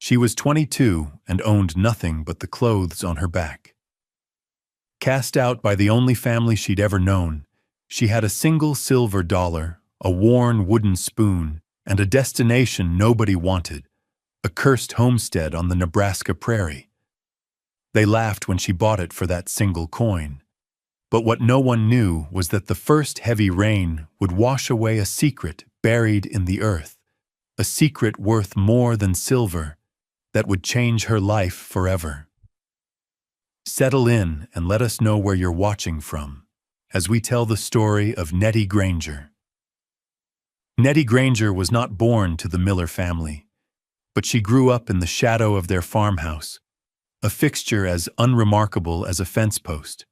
She was 22 and owned nothing but the clothes on her back. Cast out by the only family she'd ever known, she had a single silver dollar, a worn wooden spoon, and a destination nobody wanted, a cursed homestead on the Nebraska prairie. They laughed when she bought it for that single coin. But what no one knew was that the first heavy rain would wash away a secret buried in the earth, a secret worth more than silver that would change her life forever. Settle in and let us know where you're watching from as we tell the story of Nettie Granger. Nettie Granger was not born to the Miller family, but she grew up in the shadow of their farmhouse, a fixture as unremarkable as a fence post.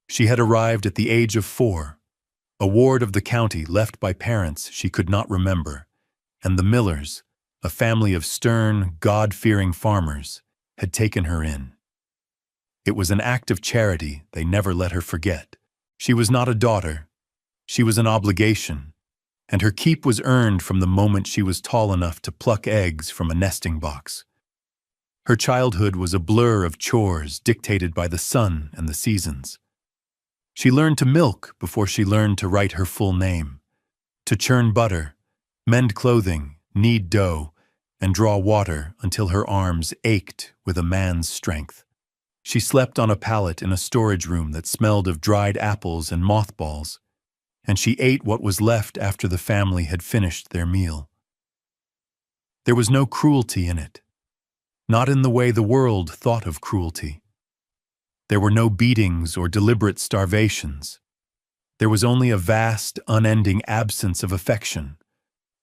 She had arrived at the age of 4, a ward of the county left by parents she could not remember, and the Millers, a family of stern, God-fearing farmers, had taken her in. It was an act of charity they never let her forget. She was not a daughter, she was an obligation, and her keep was earned from the moment she was tall enough to pluck eggs from a nesting box. Her childhood was a blur of chores dictated by the sun and the seasons. She learned to milk before she learned to write her full name, to churn butter, mend clothing, knead dough, and draw water until her arms ached with a man's strength. She slept on a pallet in a storage room that smelled of dried apples and mothballs, and she ate what was left after the family had finished their meal. There was no cruelty in it, not in the way the world thought of cruelty. There were no beatings or deliberate starvations. There was only a vast, unending absence of affection,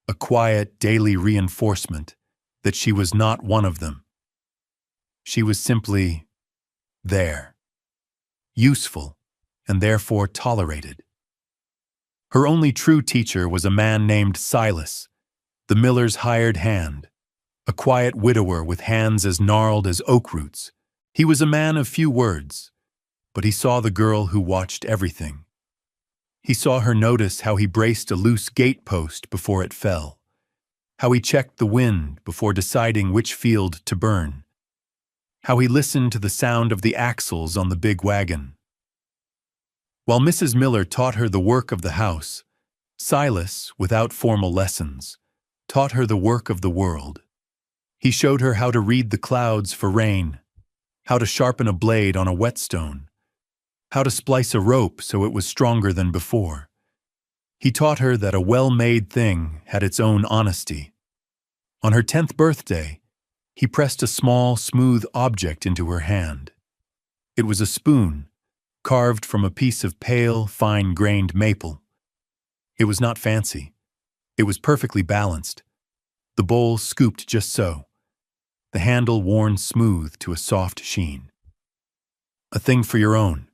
a quiet, daily reinforcement that she was not one of them. She was simply there, useful, and therefore tolerated. Her only true teacher was a man named Silas, the miller's hired hand, a quiet widower with hands as gnarled as oak roots. He was a man of few words, but he saw the girl who watched everything. He saw her notice how he braced a loose gate post before it fell, how he checked the wind before deciding which field to burn, how he listened to the sound of the axles on the big wagon. While Mrs. Miller taught her the work of the house, Silas, without formal lessons, taught her the work of the world. He showed her how to read the clouds for rain, how to sharpen a blade on a whetstone, how to splice a rope so it was stronger than before. He taught her that a well-made thing had its own honesty. On her 10th birthday, he pressed a small, smooth object into her hand. It was a spoon, carved from a piece of pale, fine-grained maple. It was not fancy. It was perfectly balanced. The bowl scooped just so, the handle worn smooth to a soft sheen. "A thing for your own,"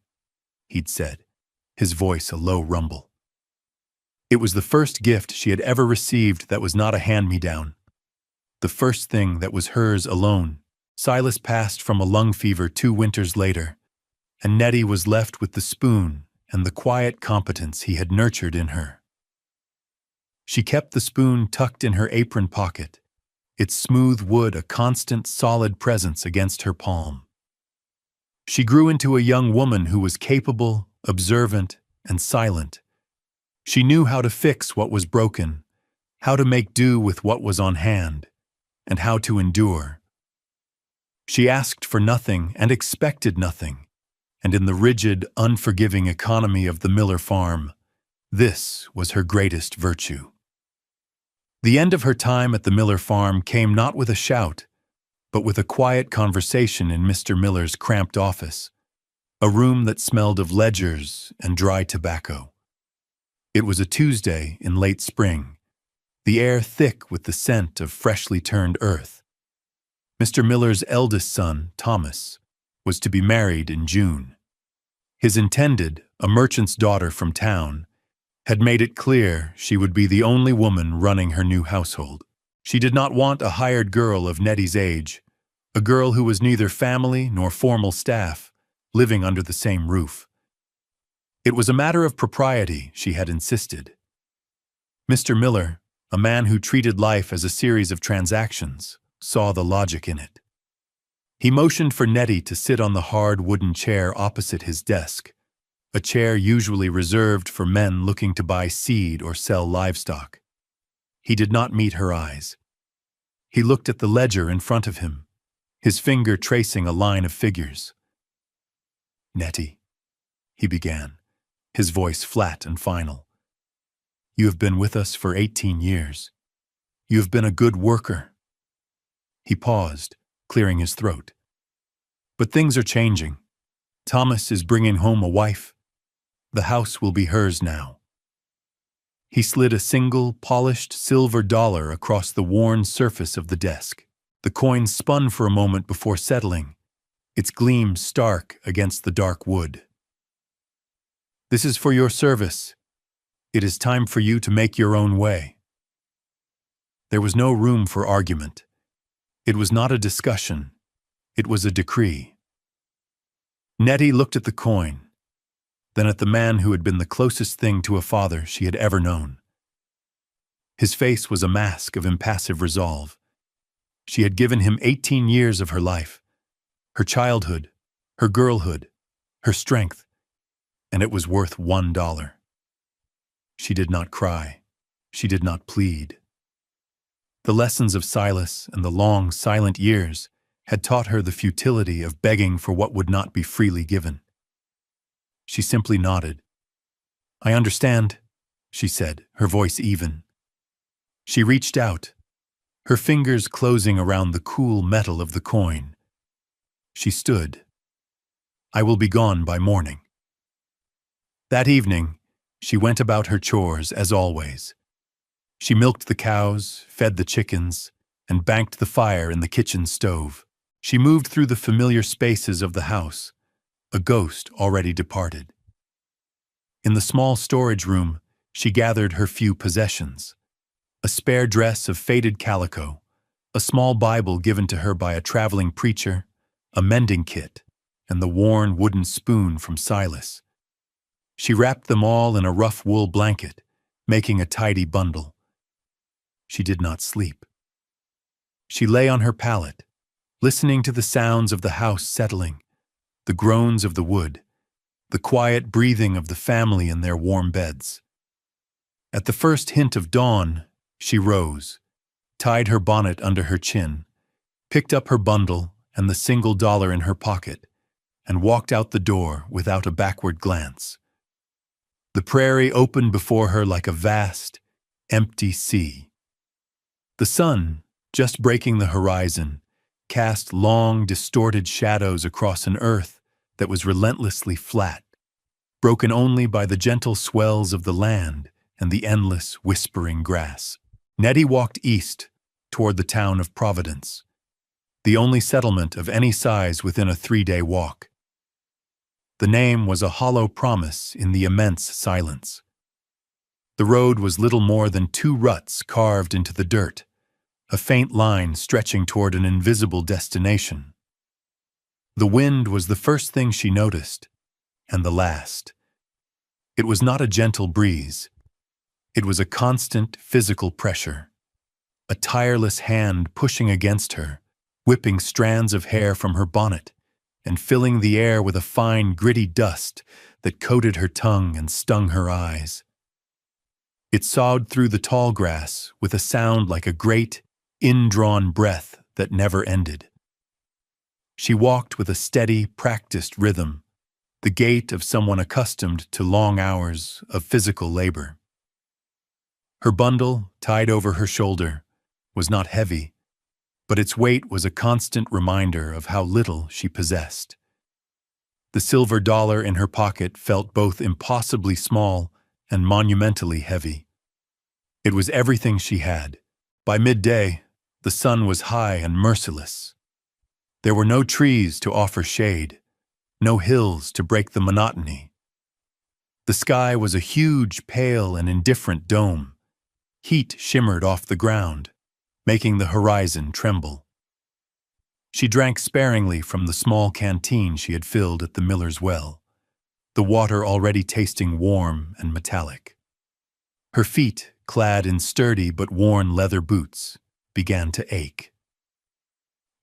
he'd said, his voice a low rumble. It was the first gift she had ever received that was not a hand-me-down. The first thing that was hers alone. Silas passed from a lung fever 2 winters later, and Nettie was left with the spoon and the quiet competence he had nurtured in her. She kept the spoon tucked in her apron pocket, its smooth wood a constant, solid presence against her palm. She grew into a young woman who was capable, observant, and silent. She knew how to fix what was broken, how to make do with what was on hand, and how to endure. She asked for nothing and expected nothing, and in the rigid, unforgiving economy of the Miller farm, this was her greatest virtue. The end of her time at the Miller farm came not with a shout, but with a quiet conversation in Mr. Miller's cramped office, a room that smelled of ledgers and dry tobacco. It was a Tuesday in late spring, the air thick with the scent of freshly turned earth. Mr. Miller's eldest son, Thomas, was to be married in June. His intended, a merchant's daughter from town, had made it clear she would be the only woman running her new household. She did not want a hired girl of Nettie's age, a girl who was neither family nor formal staff, living under the same roof. It was a matter of propriety, she had insisted. Mr. Miller, a man who treated life as a series of transactions, saw the logic in it. He motioned for Nettie to sit on the hard wooden chair opposite his desk, a chair usually reserved for men looking to buy seed or sell livestock. He did not meet her eyes. He looked at the ledger in front of him, his finger tracing a line of figures. "Nettie," he began, his voice flat and final. "You have been with us for 18 years. You have been a good worker." He paused, clearing his throat. "But things are changing. Thomas is bringing home a wife. The house will be hers now." He slid a single, polished silver dollar across the worn surface of the desk. The coin spun for a moment before settling, its gleam stark against the dark wood. "This is for your service. It is time for you to make your own way." There was no room for argument. It was not a discussion. It was a decree. Nettie looked at the coin, then at the man who had been the closest thing to a father she had ever known. His face was a mask of impassive resolve. She had given him 18 years of her life, her childhood, her girlhood, her strength, and it was worth $1. She did not cry. She did not plead. The lessons of Silas and the long, silent years had taught her the futility of begging for what would not be freely given. She simply nodded. "I understand," she said, her voice even. She reached out, her fingers closing around the cool metal of the coin. She stood. "I will be gone by morning." That evening, she went about her chores as always. She milked the cows, fed the chickens, and banked the fire in the kitchen stove. She moved through the familiar spaces of the house, a ghost already departed. In the small storage room, she gathered her few possessions: a spare dress of faded calico, a small Bible given to her by a traveling preacher, a mending kit, and the worn wooden spoon from Silas. She wrapped them all in a rough wool blanket, making a tidy bundle. She did not sleep. She lay on her pallet, listening to the sounds of the house settling, the groans of the wood, the quiet breathing of the family in their warm beds. At the first hint of dawn, she rose, tied her bonnet under her chin, picked up her bundle and the single dollar in her pocket, and walked out the door without a backward glance. The prairie opened before her like a vast, empty sea. The sun, just breaking the horizon, cast long, distorted shadows across an earth that was relentlessly flat, broken only by the gentle swells of the land and the endless, whispering grass. Nettie walked east, toward the town of Providence, the only settlement of any size within a 3-day walk. The name was a hollow promise in the immense silence. The road was little more than 2 ruts carved into the dirt, a faint line stretching toward an invisible destination. The wind was the first thing she noticed, and the last. It was not a gentle breeze. It was a constant physical pressure, a tireless hand pushing against her, whipping strands of hair from her bonnet, and filling the air with a fine, gritty dust that coated her tongue and stung her eyes. It sawed through the tall grass with a sound like a great, indrawn breath that never ended. She walked with a steady, practiced rhythm, the gait of someone accustomed to long hours of physical labor. Her bundle, tied over her shoulder, was not heavy, but its weight was a constant reminder of how little she possessed. The silver dollar in her pocket felt both impossibly small and monumentally heavy. It was everything she had. By midday, the sun was high and merciless. There were no trees to offer shade, no hills to break the monotony. The sky was a huge, pale, and indifferent dome. Heat shimmered off the ground, making the horizon tremble. She drank sparingly from the small canteen she had filled at the miller's well, the water already tasting warm and metallic. Her feet, clad in sturdy but worn leather boots, began to ache.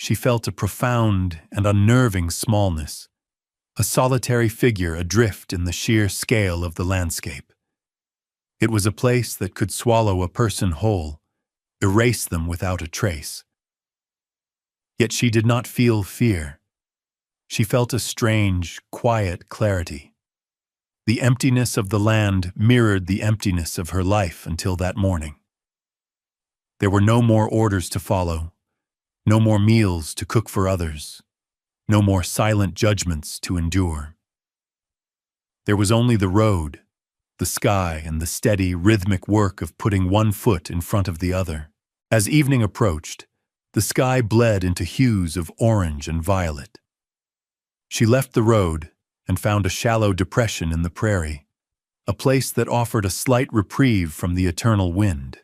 she felt a profound and unnerving smallness, a solitary figure adrift in the sheer scale of the landscape. It was a place that could swallow a person whole, erase them without a trace. Yet she did not feel fear. She felt a strange, quiet clarity. The emptiness of the land mirrored the emptiness of her life until that morning. There were no more orders to follow, no more meals to cook for others, no more silent judgments to endure. There was only the road, the sky, and the steady, rhythmic work of putting one foot in front of the other. As evening approached, the sky bled into hues of orange and violet. She left the road and found a shallow depression in the prairie, a place that offered a slight reprieve from the eternal wind.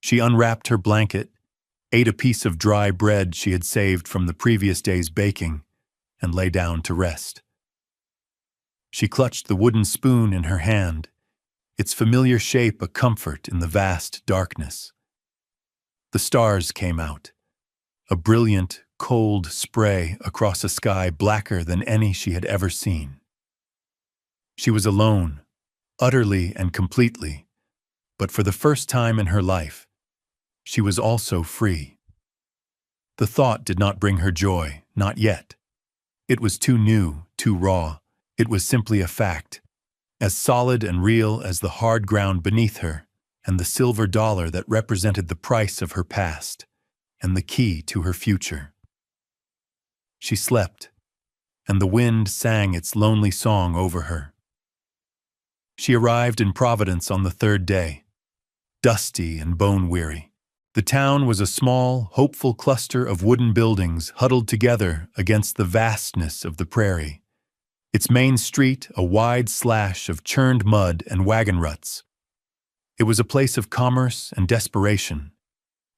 She unwrapped her blanket, ate a piece of dry bread she had saved from the previous day's baking, and lay down to rest. She clutched the wooden spoon in her hand, its familiar shape a comfort in the vast darkness. The stars came out, a brilliant, cold spray across a sky blacker than any she had ever seen. She was alone, utterly and completely, but for the first time in her life, she was also free. The thought did not bring her joy, not yet. It was too new, too raw. It was simply a fact, as solid and real as the hard ground beneath her and the silver dollar that represented the price of her past and the key to her future. She slept, and the wind sang its lonely song over her. She arrived in Providence on the third day, dusty and bone-weary. The town was a small, hopeful cluster of wooden buildings huddled together against the vastness of the prairie. Its main street a wide slash of churned mud and wagon ruts. It was a place of commerce and desperation,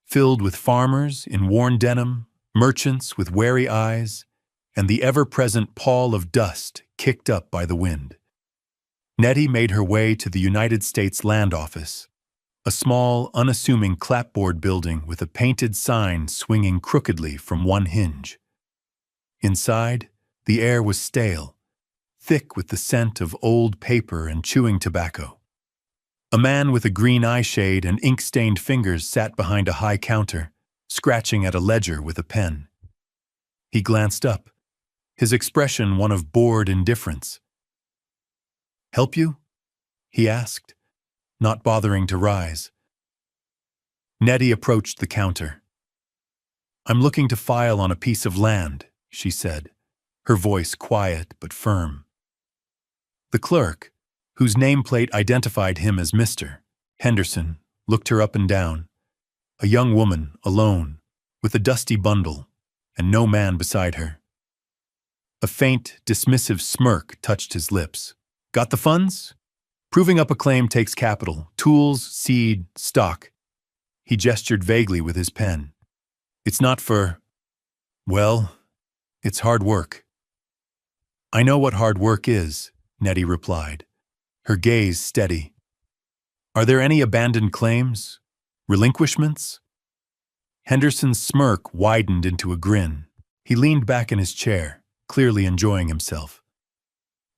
filled with farmers in worn denim, merchants with wary eyes, and the ever-present pall of dust kicked up by the wind. Nettie made her way to the United States Land Office, a small, unassuming clapboard building with a painted sign swinging crookedly from one hinge. Inside, the air was stale, thick with the scent of old paper and chewing tobacco. A man with a green eye shade and ink-stained fingers sat behind a high counter, scratching at a ledger with a pen. He glanced up, his expression one of bored indifference. "Help you?" he asked, not bothering to rise. Nettie approached the counter. "I'm looking to file on a piece of land," she said, her voice quiet but firm. The clerk, whose nameplate identified him as Mr. Henderson, looked her up and down. A young woman, alone, with a dusty bundle, and no man beside her. A faint, dismissive smirk touched his lips. "Got the funds? Proving up a claim takes capital, tools, seed, stock." He gestured vaguely with his pen. "It's not for... well, it's hard work." "I know what hard work is," Nettie replied, her gaze steady. "Are there any abandoned claims? Relinquishments?" Henderson's smirk widened into a grin. He leaned back in his chair, clearly enjoying himself.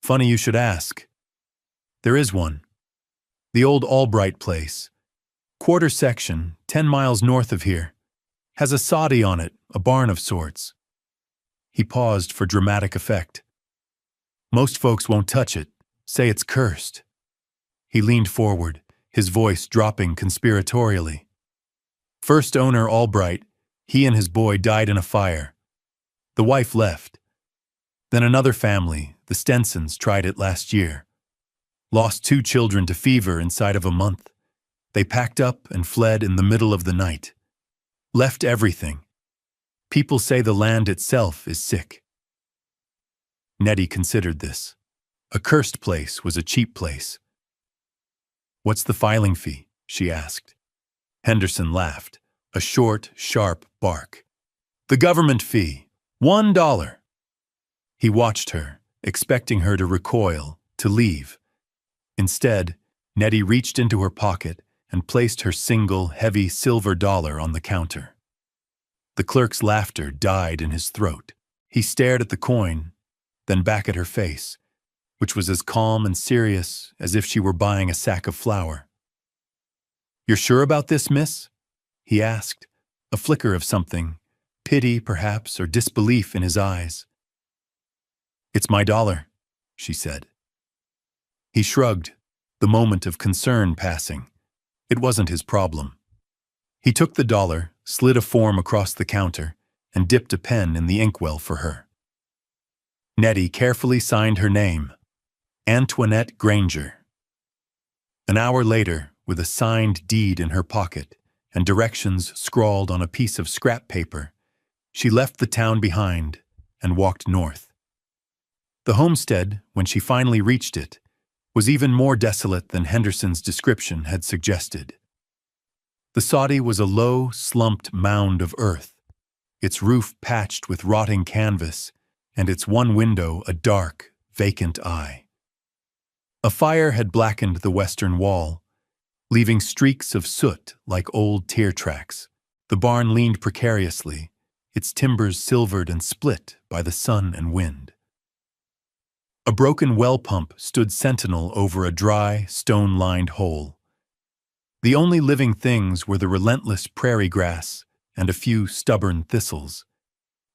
"Funny you should ask. There is one. The old Albright place. Quarter section, 10 miles north of here. Has a soddy on it, a barn of sorts." He paused for dramatic effect. "Most folks won't touch it, say it's cursed." He leaned forward, his voice dropping conspiratorially. "First owner Albright, he and his boy died in a fire. The wife left. Then another family, the Stensons, tried it last year. Lost 2 children to fever inside of a month. They packed up and fled in the middle of the night. Left everything. People say the land itself is sick." Nettie considered this. A cursed place was a cheap place. "What's the filing fee?" she asked. Henderson laughed, a short, sharp bark. "The government fee, $1. He watched her, expecting her to recoil, to leave. Instead, Nettie reached into her pocket and placed her single, heavy silver dollar on the counter. The clerk's laughter died in his throat. He stared at the coin, then back at her face, which was as calm and serious as if she were buying a sack of flour. "You're sure about this, miss?" he asked, a flicker of something, pity perhaps, or disbelief in his eyes. "It's my dollar," she said. He shrugged, the moment of concern passing. It wasn't his problem. He took the dollar, slid a form across the counter, and dipped a pen in the inkwell for her. Nettie carefully signed her name, Antoinette Granger. An hour later, with a signed deed in her pocket and directions scrawled on a piece of scrap paper, she left the town behind and walked north. The homestead, when she finally reached it, was even more desolate than Henderson's description had suggested. The soddy was a low, slumped mound of earth, its roof patched with rotting canvas, and its one window a dark, vacant eye. A fire had blackened the western wall, leaving streaks of soot like old tear tracks. The barn leaned precariously, its timbers silvered and split by the sun and wind. A broken well pump stood sentinel over a dry, stone-lined hole. The only living things were the relentless prairie grass and a few stubborn thistles.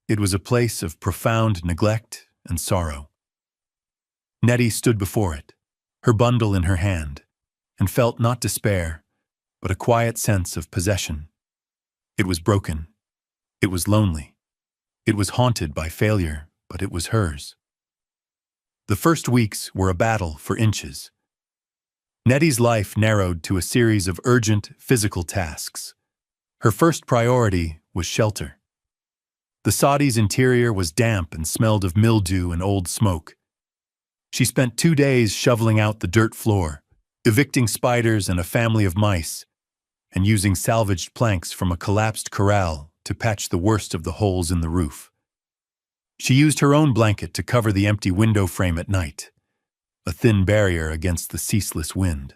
It was a place of profound neglect and sorrow. Nettie stood before it, her bundle in her hand, and felt not despair, but a quiet sense of possession. It was broken. It was lonely. It was haunted by failure, but it was hers. The first weeks were a battle for inches. Nettie's life narrowed to a series of urgent physical tasks. Her first priority was shelter. The soddy's interior was damp and smelled of mildew and old smoke. She spent 2 days shoveling out the dirt floor, evicting spiders and a family of mice, and using salvaged planks from a collapsed corral to patch the worst of the holes in the roof. She used her own blanket to cover the empty window frame at night, a thin barrier against the ceaseless wind.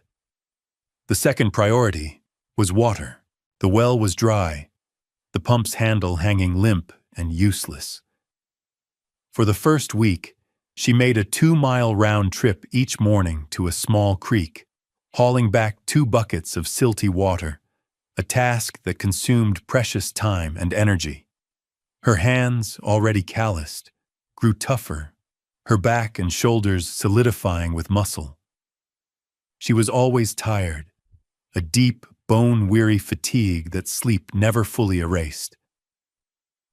The second priority was water. The well was dry, the pump's handle hanging limp and useless. For the first week, she made a 2-mile round trip each morning to a small creek, hauling back 2 buckets of silty water, a task that consumed precious time and energy. Her hands, already calloused, grew tougher, her back and shoulders solidifying with muscle. She was always tired, a deep, bone-weary fatigue that sleep never fully erased.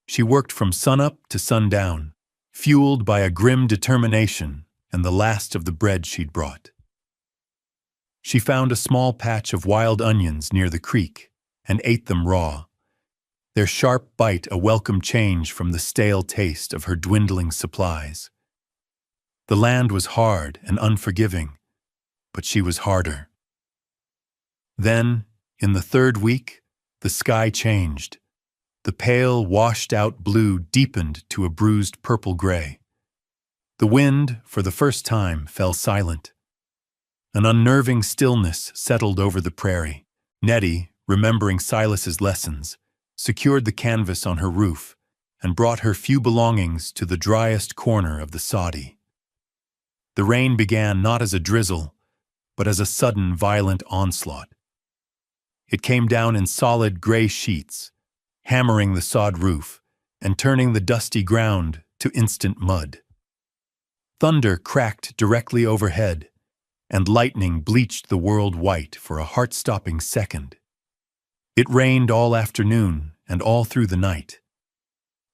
She worked from sunup to sundown, fueled by a grim determination and the last of the bread she'd brought. She found a small patch of wild onions near the creek and ate them raw, their sharp bite a welcome change from the stale taste of her dwindling supplies. The land was hard and unforgiving, but she was harder. Then, in the 3rd week, the sky changed. The pale, washed-out blue deepened to a bruised purple-gray. The wind, for the first time, fell silent. An unnerving stillness settled over the prairie. Nettie, remembering Silas's lessons, secured the canvas on her roof and brought her few belongings to the driest corner of the soddy. The rain began not as a drizzle, but as a sudden, violent onslaught. It came down in solid gray sheets, hammering the sod roof and turning the dusty ground to instant mud. Thunder cracked directly overhead, and lightning bleached the world white for a heart-stopping second. It rained all afternoon and all through the night,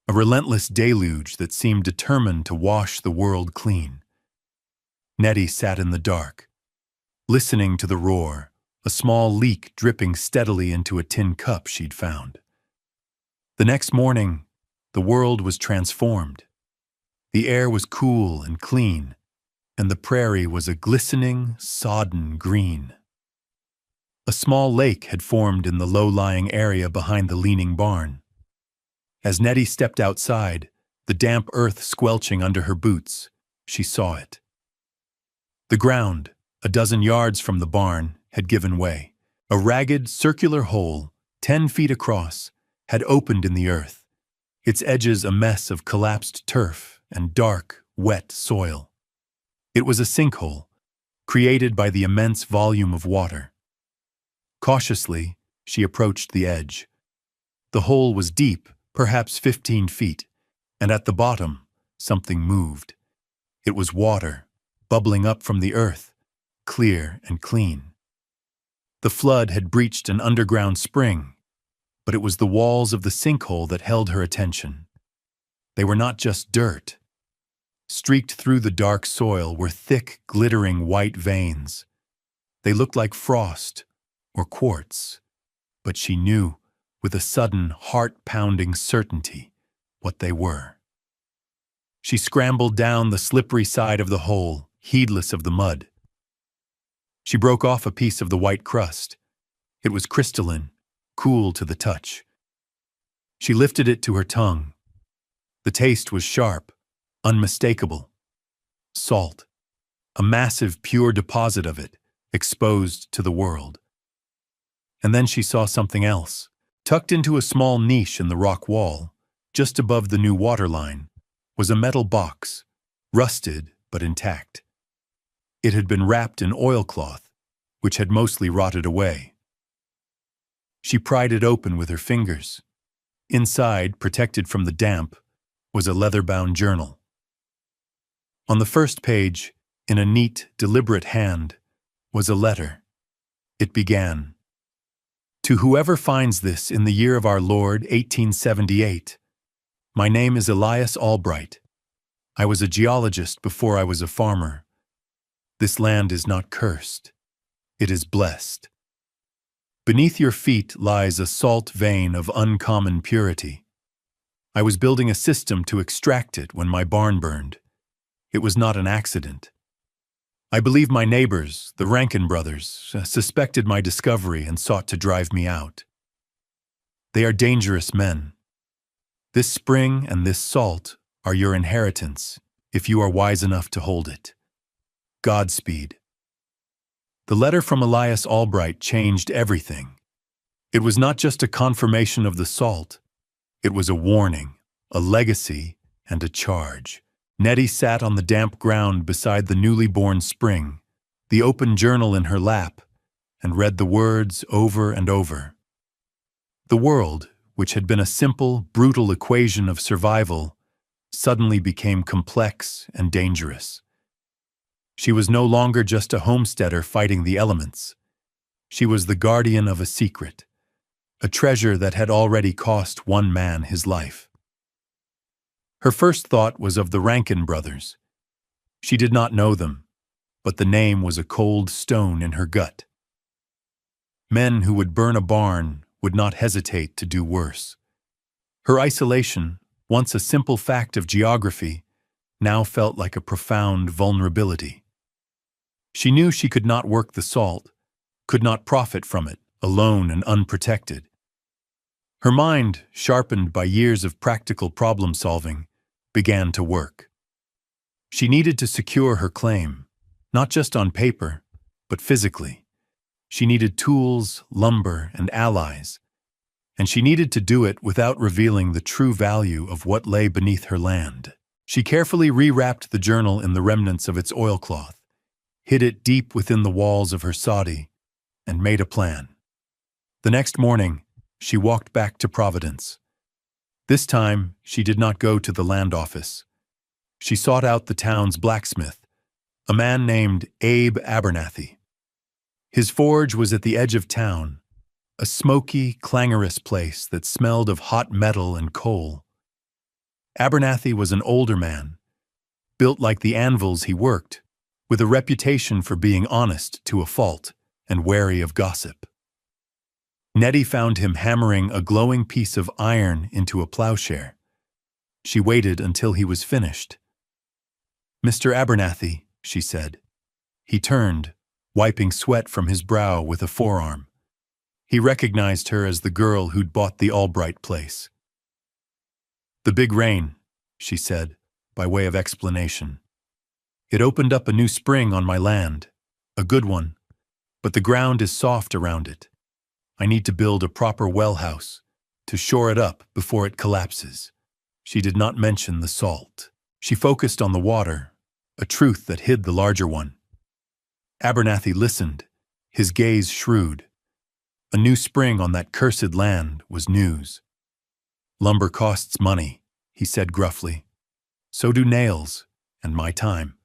a relentless deluge that seemed determined to wash the world clean. Nettie sat in the dark, listening to the roar, a small leak dripping steadily into a tin cup she'd found. The next morning, the world was transformed. The air was cool and clean, and the prairie was a glistening, sodden green. A small lake had formed in the low-lying area behind the leaning barn. As Nettie stepped outside, the damp earth squelching under her boots, she saw it. The ground, a dozen yards from the barn, had given way. A ragged, circular hole, 10 feet across, had opened in the earth, its edges a mess of collapsed turf and dark, wet soil. It was a sinkhole, created by the immense volume of water. Cautiously, she approached the edge. The hole was deep, perhaps 15 feet, and at the bottom, something moved. It was water, bubbling up from the earth, clear and clean. The flood had breached an underground spring, but it was the walls of the sinkhole that held her attention. They were not just dirt. Streaked through the dark soil were thick, glittering white veins. They looked like frost or quartz, but she knew, with a sudden, heart-pounding certainty, what they were. She scrambled down the slippery side of the hole, heedless of the mud. She broke off a piece of the white crust. It was crystalline, cool to the touch. She lifted it to her tongue. The taste was sharp, unmistakable. Salt. A massive, pure deposit of it, exposed to the world. And then she saw something else. Tucked into a small niche in the rock wall, just above the new water line, was a metal box, rusted but intact. It had been wrapped in oilcloth, which had mostly rotted away. She pried it open with her fingers. Inside, protected from the damp, was a leather-bound journal. On the first page, in a neat, deliberate hand, was a letter. It began, "To whoever finds this in the year of our Lord, 1878, my name is Elias Albright. I was a geologist before I was a farmer. This land is not cursed. It is blessed. Beneath your feet lies a salt vein of uncommon purity. I was building a system to extract it when my barn burned. It was not an accident. I believe my neighbors, the Rankin brothers, suspected my discovery and sought to drive me out. They are dangerous men. This spring and this salt are your inheritance, if you are wise enough to hold it. Godspeed." The letter from Elias Albright changed everything. It was not just a confirmation of the salt. It was a warning, a legacy, and a charge. Nettie sat on the damp ground beside the newly born spring, the open journal in her lap, and read the words over and over. The world, which had been a simple, brutal equation of survival, suddenly became complex and dangerous. She was no longer just a homesteader fighting the elements. She was the guardian of a secret, a treasure that had already cost one man his life. Her first thought was of the Rankin brothers. She did not know them, but the name was a cold stone in her gut. Men who would burn a barn would not hesitate to do worse. Her isolation, once a simple fact of geography, now felt like a profound vulnerability. She knew she could not work the salt, could not profit from it, alone and unprotected. Her mind, sharpened by years of practical problem-solving, began to work. She needed to secure her claim, not just on paper, but physically. She needed tools, lumber, and allies, and she needed to do it without revealing the true value of what lay beneath her land. She carefully rewrapped the journal in the remnants of its oilcloth, hid it deep within the walls of her soddy, and made a plan. The next morning, she walked back to Providence. This time, she did not go to the land office. She sought out the town's blacksmith, a man named Abe Abernathy. His forge was at the edge of town, a smoky, clangorous place that smelled of hot metal and coal. Abernathy was an older man, built like the anvils he worked, with a reputation for being honest to a fault and wary of gossip. Nettie found him hammering a glowing piece of iron into a plowshare. She waited until he was finished. "Mr. Abernathy," she said. He turned, wiping sweat from his brow with a forearm. He recognized her as the girl who'd bought the Albright place. "The big rain," she said, by way of explanation. "It opened up a new spring on my land, a good one, but the ground is soft around it. I need to build a proper well house to shore it up before it collapses." She did not mention the salt. She focused on the water, a truth that hid the larger one. Abernathy listened, his gaze shrewd. A new spring on that cursed land was news. "Lumber costs money," he said gruffly. "So do nails, and my time."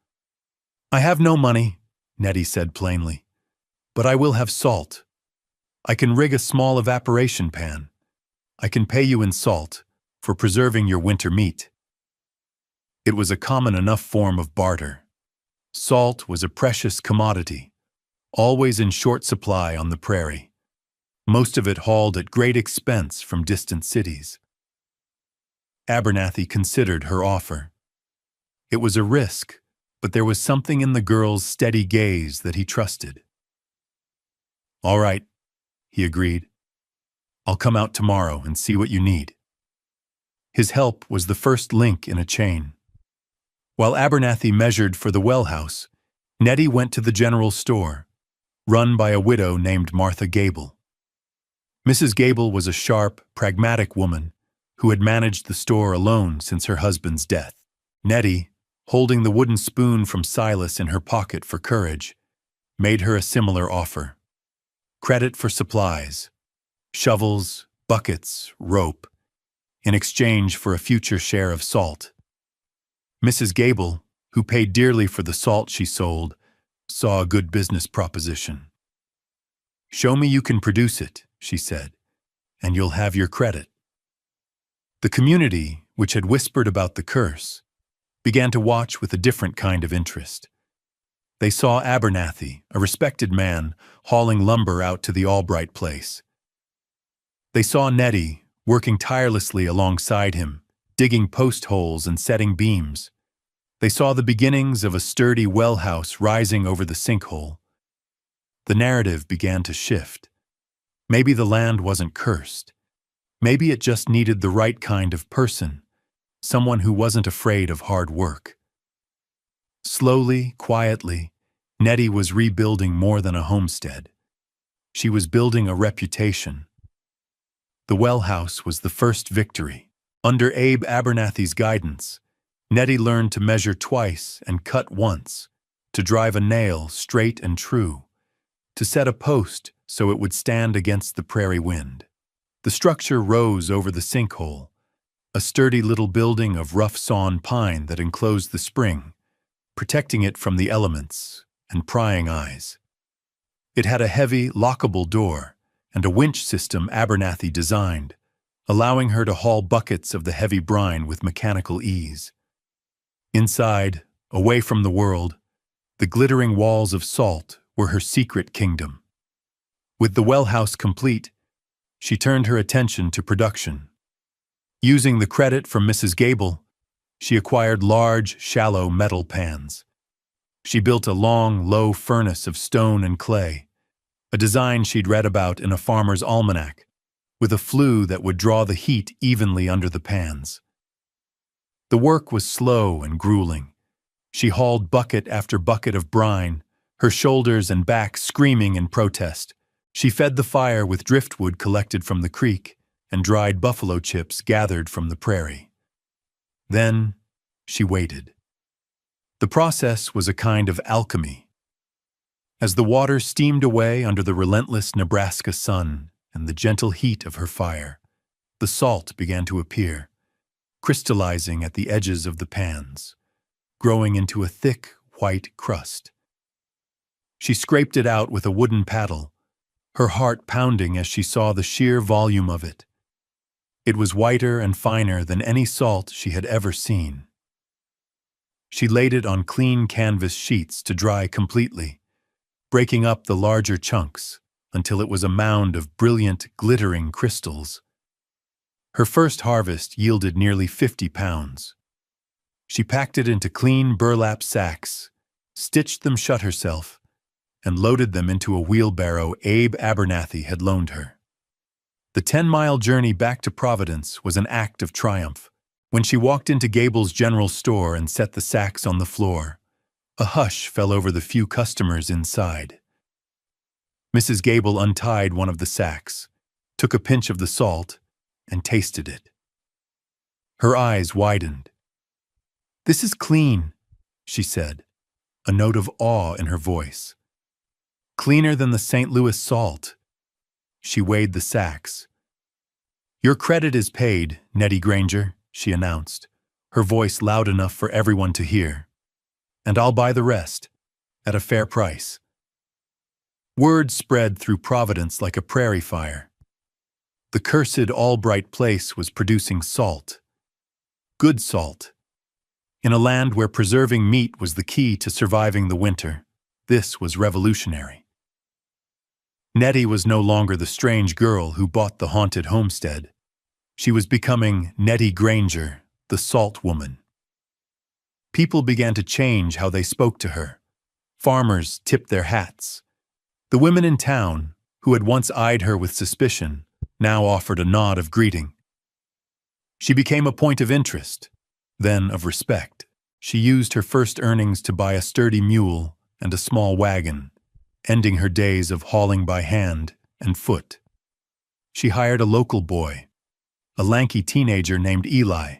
"I have no money," Nettie said plainly, "but I will have salt. I can rig a small evaporation pan. I can pay you in salt for preserving your winter meat." It was a common enough form of barter. Salt was a precious commodity, always in short supply on the prairie, most of it hauled at great expense from distant cities. Abernathy considered her offer. It was a risk, but there was something in the girl's steady gaze that he trusted. "All right," he agreed. "I'll come out tomorrow and see what you need." His help was the first link in a chain. While Abernathy measured for the well house, Nettie went to the general store, run by a widow named Martha Gable. Mrs. Gable was a sharp, pragmatic woman who had managed the store alone since her husband's death. Nettie, holding the wooden spoon from Silas in her pocket for courage, made her a similar offer. Credit for supplies, shovels, buckets, rope, in exchange for a future share of salt. Mrs. Gable, who paid dearly for the salt she sold, saw a good business proposition. "Show me you can produce it," she said, "and you'll have your credit." The community, which had whispered about the curse, began to watch with a different kind of interest. They saw Abernathy, a respected man, hauling lumber out to the Albright place. They saw Nettie, working tirelessly alongside him, digging post holes and setting beams. They saw the beginnings of a sturdy well house rising over the sinkhole. The narrative began to shift. Maybe the land wasn't cursed. Maybe it just needed the right kind of person, someone who wasn't afraid of hard work. Slowly, quietly, Nettie was rebuilding more than a homestead. She was building a reputation. The well house was the first victory. Under Abe Abernathy's guidance, Nettie learned to measure twice and cut once, to drive a nail straight and true, to set a post so it would stand against the prairie wind. The structure rose over the sinkhole, a sturdy little building of rough-sawn pine that enclosed the spring, protecting it from the elements and prying eyes. It had a heavy, lockable door and a winch system Abernathy designed, allowing her to haul buckets of the heavy brine with mechanical ease. Inside, away from the world, the glittering walls of salt were her secret kingdom. With the well house complete, she turned her attention to production. Using the credit from Mrs. Gable, she acquired large, shallow metal pans. She built a long, low furnace of stone and clay, a design she'd read about in a farmer's almanac, with a flue that would draw the heat evenly under the pans. The work was slow and grueling. She hauled bucket after bucket of brine, her shoulders and back screaming in protest. She fed the fire with driftwood collected from the creek and dried buffalo chips gathered from the prairie. Then she waited. The process was a kind of alchemy. As the water steamed away under the relentless Nebraska sun and the gentle heat of her fire, the salt began to appear, crystallizing at the edges of the pans, growing into a thick, white crust. She scraped it out with a wooden paddle, her heart pounding as she saw the sheer volume of it. It was whiter and finer than any salt she had ever seen. She laid it on clean canvas sheets to dry completely, breaking up the larger chunks until it was a mound of brilliant, glittering crystals. Her first harvest yielded nearly 50 pounds. She packed it into clean burlap sacks, stitched them shut herself, and loaded them into a wheelbarrow Abe Abernathy had loaned her. The 10-mile journey back to Providence was an act of triumph. When she walked into Gable's general store and set the sacks on the floor, a hush fell over the few customers inside. Mrs. Gable untied one of the sacks, took a pinch of the salt, and tasted it. Her eyes widened. "This is clean," she said, a note of awe in her voice. "Cleaner than the St. Louis salt." She weighed the sacks. "Your credit is paid, Nettie Granger," she announced, her voice loud enough for everyone to hear. "And I'll buy the rest, at a fair price." Word spread through Providence like a prairie fire. The cursed Albright place was producing salt. Good salt. In a land where preserving meat was the key to surviving the winter, this was revolutionary. Nettie was no longer the strange girl who bought the haunted homestead. She was becoming Nettie Granger, the salt woman. People began to change how they spoke to her. Farmers tipped their hats. The women in town, who had once eyed her with suspicion, now offered a nod of greeting. She became a point of interest, then of respect. She used her first earnings to buy a sturdy mule and a small wagon, ending her days of hauling by hand and foot. She hired a local boy, a lanky teenager named Eli,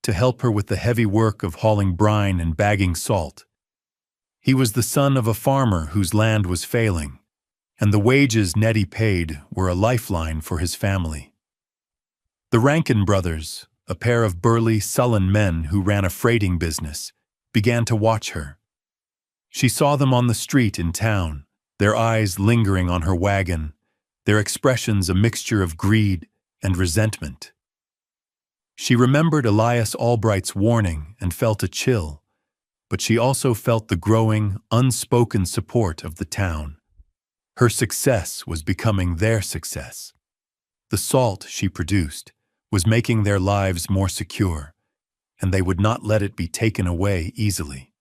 to help her with the heavy work of hauling brine and bagging salt. He was the son of a farmer whose land was failing, and the wages Nettie paid were a lifeline for his family. The Rankin brothers, a pair of burly, sullen men who ran a freighting business, began to watch her. She saw them on the street in town, their eyes lingering on her wagon, their expressions a mixture of greed and resentment. She remembered Elias Albright's warning and felt a chill, but she also felt the growing, unspoken support of the town. Her success was becoming their success. The salt she produced was making their lives more secure, and they would not let it be taken away easily.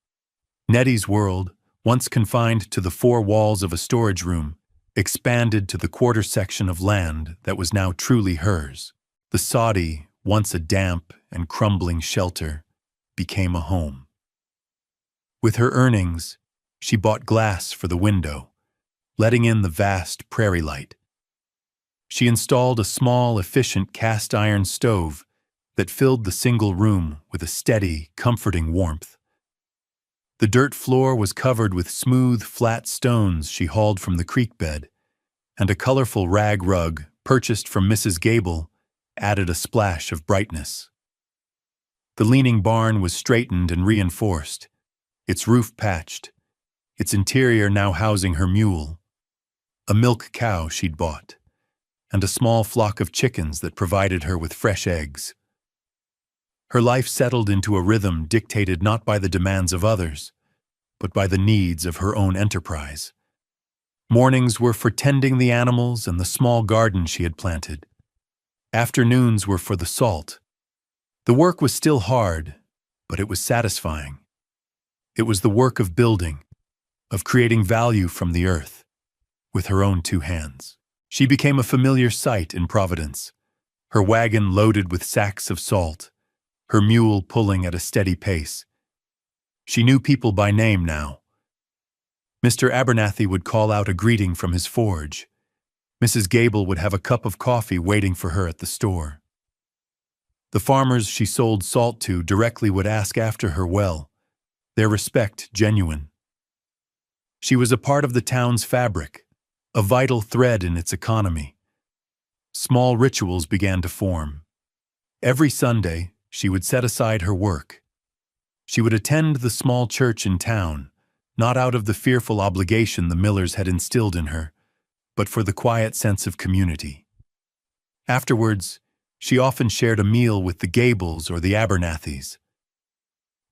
Nettie's world, once confined to the four walls of a storage room, expanded to the quarter section of land that was now truly hers. The soddy, once a damp and crumbling shelter, became a home. With her earnings, she bought glass for the window, letting in the vast prairie light. She installed a small, efficient cast-iron stove that filled the single room with a steady, comforting warmth. The dirt floor was covered with smooth, flat stones she hauled from the creek bed, and a colorful rag rug, purchased from Mrs. Gable, added a splash of brightness. The leaning barn was straightened and reinforced, its roof patched, its interior now housing her mule, a milk cow she'd bought, and a small flock of chickens that provided her with fresh eggs. Her life settled into a rhythm dictated not by the demands of others, but by the needs of her own enterprise. Mornings were for tending the animals and the small garden she had planted. Afternoons were for the salt. The work was still hard, but it was satisfying. It was the work of building, of creating value from the earth, with her own two hands. She became a familiar sight in Providence, her wagon loaded with sacks of salt, her mule pulling at a steady pace. She knew people by name now. Mr. Abernathy would call out a greeting from his forge. Mrs. Gable would have a cup of coffee waiting for her at the store. The farmers she sold salt to directly would ask after her well, their respect genuine. She was a part of the town's fabric, a vital thread in its economy. Small rituals began to form. Every Sunday, she would set aside her work. She would attend the small church in town, not out of the fearful obligation the Millers had instilled in her, but for the quiet sense of community. Afterwards, she often shared a meal with the Gables or the Abernathys.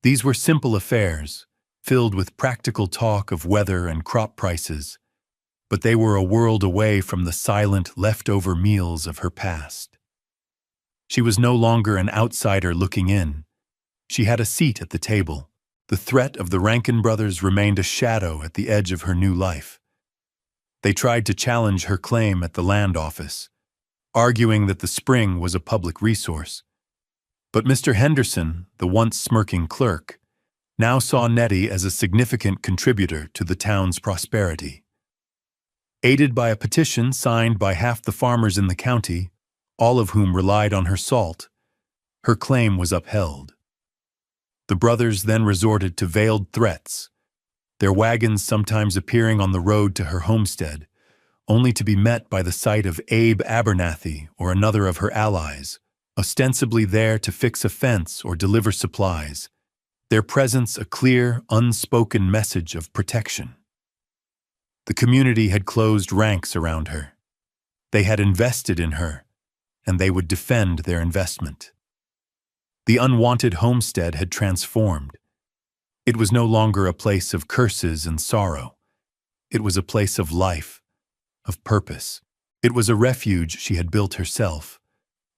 These were simple affairs, filled with practical talk of weather and crop prices, but they were a world away from the silent, leftover meals of her past. She was no longer an outsider looking in. She had a seat at the table. The threat of the Rankin brothers remained a shadow at the edge of her new life. They tried to challenge her claim at the land office, arguing that the spring was a public resource. But Mr. Henderson, the once smirking clerk, now saw Nettie as a significant contributor to the town's prosperity. Aided by a petition signed by half the farmers in the county, all of whom relied on her salt, Her claim was upheld. The brothers then resorted to veiled threats, their wagons sometimes appearing on the road to her homestead, only to be met by the sight of Abe Abernathy or another of her allies, ostensibly there to fix a fence or deliver supplies, their presence a clear, unspoken message of protection. The community had closed ranks around her. They had invested in her, and they would defend their investment. The unwanted homestead had transformed. It was no longer a place of curses and sorrow. It was a place of life, of purpose. It was a refuge she had built herself,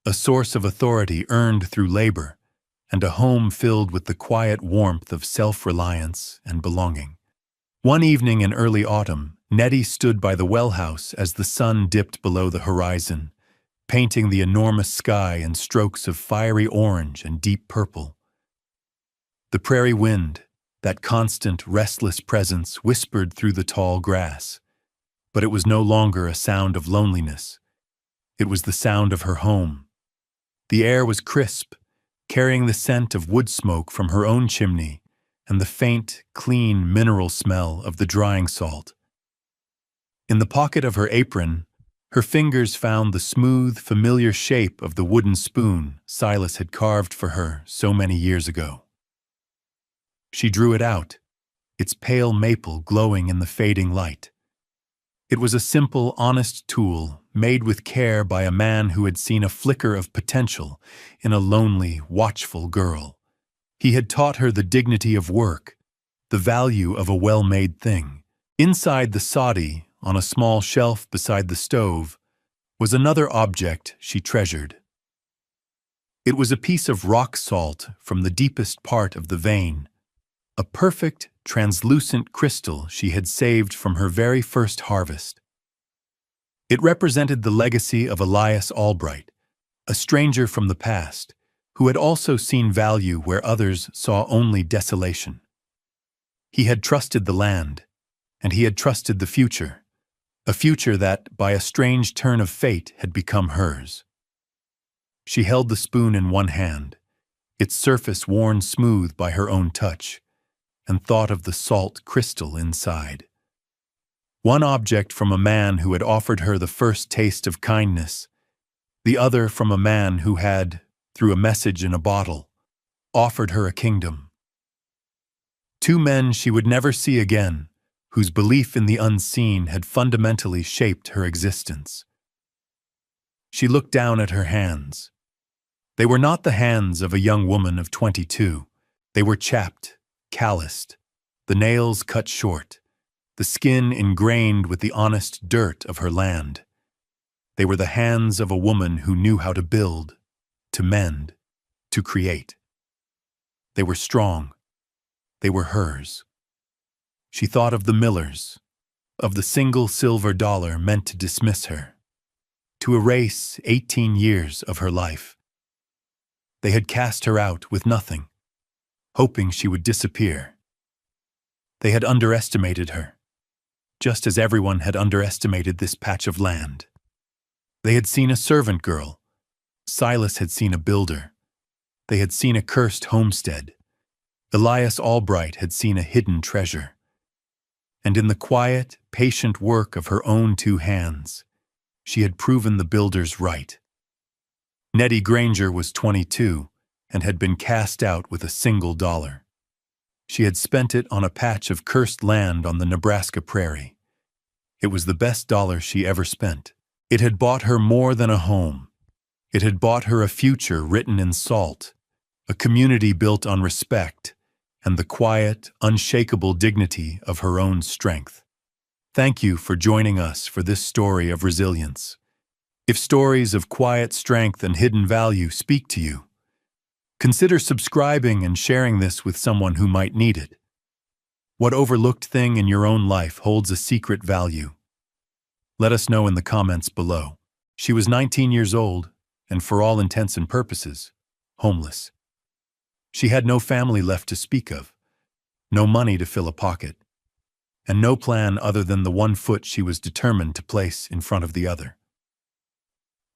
a source of authority earned through labor, and a home filled with the quiet warmth of self-reliance and belonging. One evening in early autumn, Nettie stood by the well house as the sun dipped below the horizon, painting the enormous sky in strokes of fiery orange and deep purple. The prairie wind, that constant, restless presence, whispered through the tall grass, but it was no longer a sound of loneliness. It was the sound of her home. The air was crisp, carrying the scent of wood smoke from her own chimney and the faint, clean mineral smell of the drying salt. In the pocket of her apron, her fingers found the smooth, familiar shape of the wooden spoon Silas had carved for her so many years ago. She drew it out, its pale maple glowing in the fading light. It was a simple, honest tool made with care by a man who had seen a flicker of potential in a lonely, watchful girl. He had taught her the dignity of work, the value of a well-made thing. Inside the soddy, on a small shelf beside the stove, was another object she treasured. It was a piece of rock salt from the deepest part of the vein, a perfect, translucent crystal she had saved from her very first harvest. It represented the legacy of Elias Albright, a stranger from the past, who had also seen value where others saw only desolation. He had trusted the land, and he had trusted the future, a future that, by a strange turn of fate, had become hers. She held the spoon in one hand, its surface worn smooth by her own touch, and thought of the salt crystal inside. One object from a man who had offered her the first taste of kindness, the other from a man who had, through a message in a bottle, offered her a kingdom. Two men she would never see again, whose belief in the unseen had fundamentally shaped her existence. She looked down at her hands. They were not the hands of a young woman of 22. They were chapped, calloused, the nails cut short, the skin ingrained with the honest dirt of her land. They were the hands of a woman who knew how to build, to mend, to create. They were strong. They were hers. She thought of the Millers, of the single silver dollar meant to dismiss her, to erase 18 years of her life. They had cast her out with nothing, hoping she would disappear. They had underestimated her, just as everyone had underestimated this patch of land. They had seen a servant girl. Silas had seen a builder. They had seen a cursed homestead. Elias Albright had seen a hidden treasure. And in the quiet, patient work of her own two hands, she had proven the builders right. Nettie Granger was 22 and had been cast out with a single dollar. She had spent it on a patch of cursed land on the Nebraska prairie. It was the best dollar she ever spent. It had bought her more than a home. It had bought her a future written in salt, a community built on respect, and the quiet, unshakable dignity of her own strength. Thank you for joining us for this story of resilience. If stories of quiet strength and hidden value speak to you, consider subscribing and sharing this with someone who might need it. What overlooked thing in your own life holds a secret value? Let us know in the comments below. She was 19 years old, and for all intents and purposes, homeless. She had no family left to speak of, no money to fill a pocket, and no plan other than the one foot she was determined to place in front of the other.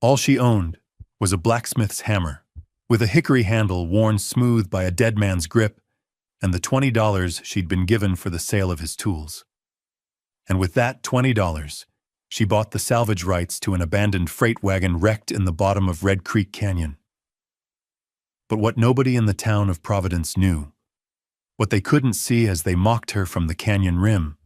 All she owned was a blacksmith's hammer, with a hickory handle worn smooth by a dead man's grip, and the $20 she'd been given for the sale of his tools. And with that $20, she bought the salvage rights to an abandoned freight wagon wrecked in the bottom of Red Creek Canyon. But what nobody in the town of Providence knew, what they couldn't see as they mocked her from the canyon rim,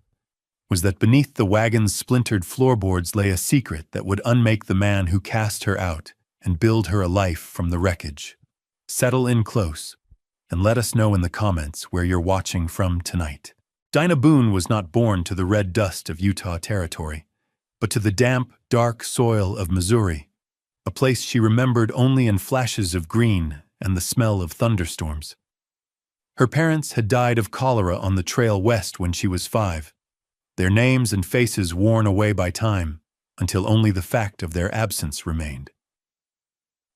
was that beneath the wagon's splintered floorboards lay a secret that would unmake the man who cast her out and build her a life from the wreckage. Settle in close, and let us know in the comments where you're watching from tonight. Dinah Boone was not born to the red dust of Utah territory, but to the damp, dark soil of Missouri, a place she remembered only in flashes of green and the smell of thunderstorms. Her parents had died of cholera on the trail west when she was 5, their names and faces worn away by time, until only the fact of their absence remained.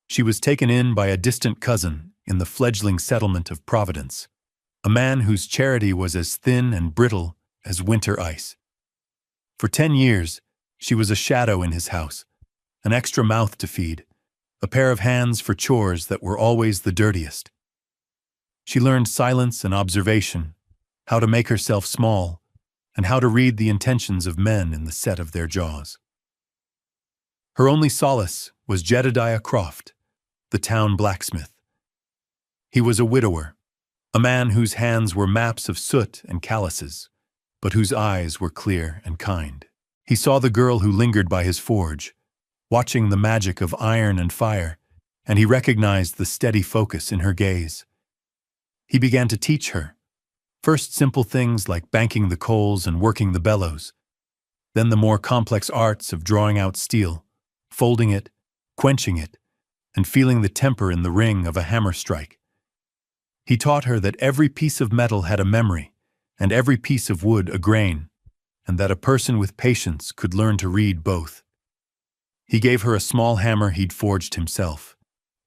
She was taken in by a distant cousin in the fledgling settlement of Providence, a man whose charity was as thin and brittle as winter ice. For 10 years, she was a shadow in his house, an extra mouth to feed, a pair of hands for chores that were always the dirtiest. She learned silence and observation, how to make herself small, and how to read the intentions of men in the set of their jaws. Her only solace was Jedediah Croft, the town blacksmith. He was a widower, a man whose hands were maps of soot and calluses, but whose eyes were clear and kind. He saw the girl who lingered by his forge, watching the magic of iron and fire, and he recognized the steady focus in her gaze. He began to teach her, first simple things like banking the coals and working the bellows, then the more complex arts of drawing out steel, folding it, quenching it, and feeling the temper in the ring of a hammer strike. He taught her that every piece of metal had a memory, and every piece of wood a grain, and that a person with patience could learn to read both. He gave her a small hammer he'd forged himself,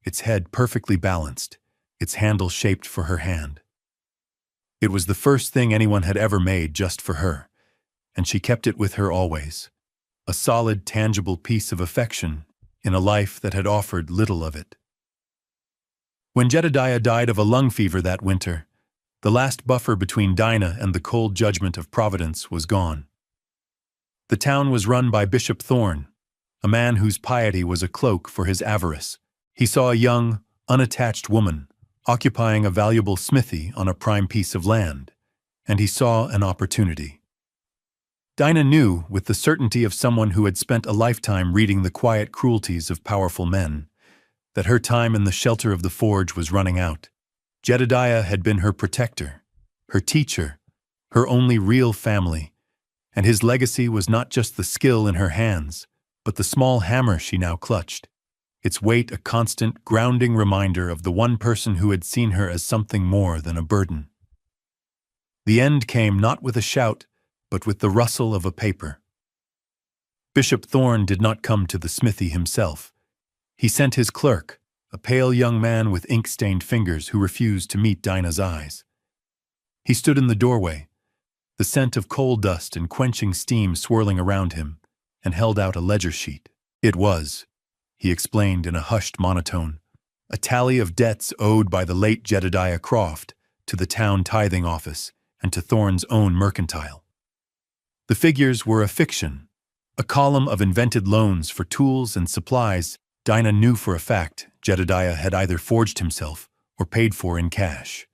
its head perfectly balanced, its handle shaped for her hand. It was the first thing anyone had ever made just for her, and she kept it with her always, a solid, tangible piece of affection in a life that had offered little of it. When Jedediah died of a lung fever that winter, the last buffer between Dinah and the cold judgment of Providence was gone. The town was run by Bishop Thorne, a man whose piety was a cloak for his avarice. He saw a young, unattached woman occupying a valuable smithy on a prime piece of land, and he saw an opportunity. Dinah knew, with the certainty of someone who had spent a lifetime reading the quiet cruelties of powerful men, that her time in the shelter of the forge was running out. Jedediah had been her protector, her teacher, her only real family, and his legacy was not just the skill in her hands, but the small hammer she now clutched, its weight a constant, grounding reminder of the one person who had seen her as something more than a burden. The end came not with a shout, but with the rustle of a paper. Bishop Thorne did not come to the smithy himself. He sent his clerk, a pale young man with ink-stained fingers who refused to meet Dinah's eyes. He stood in the doorway, the scent of coal dust and quenching steam swirling around him, and held out a ledger sheet. It was, he explained in a hushed monotone, a tally of debts owed by the late Jedediah Croft to the town tithing office and to Thorne's own mercantile. The figures were a fiction, a column of invented loans for tools and supplies Dinah knew for a fact Jedediah had either forged himself or paid for in cash.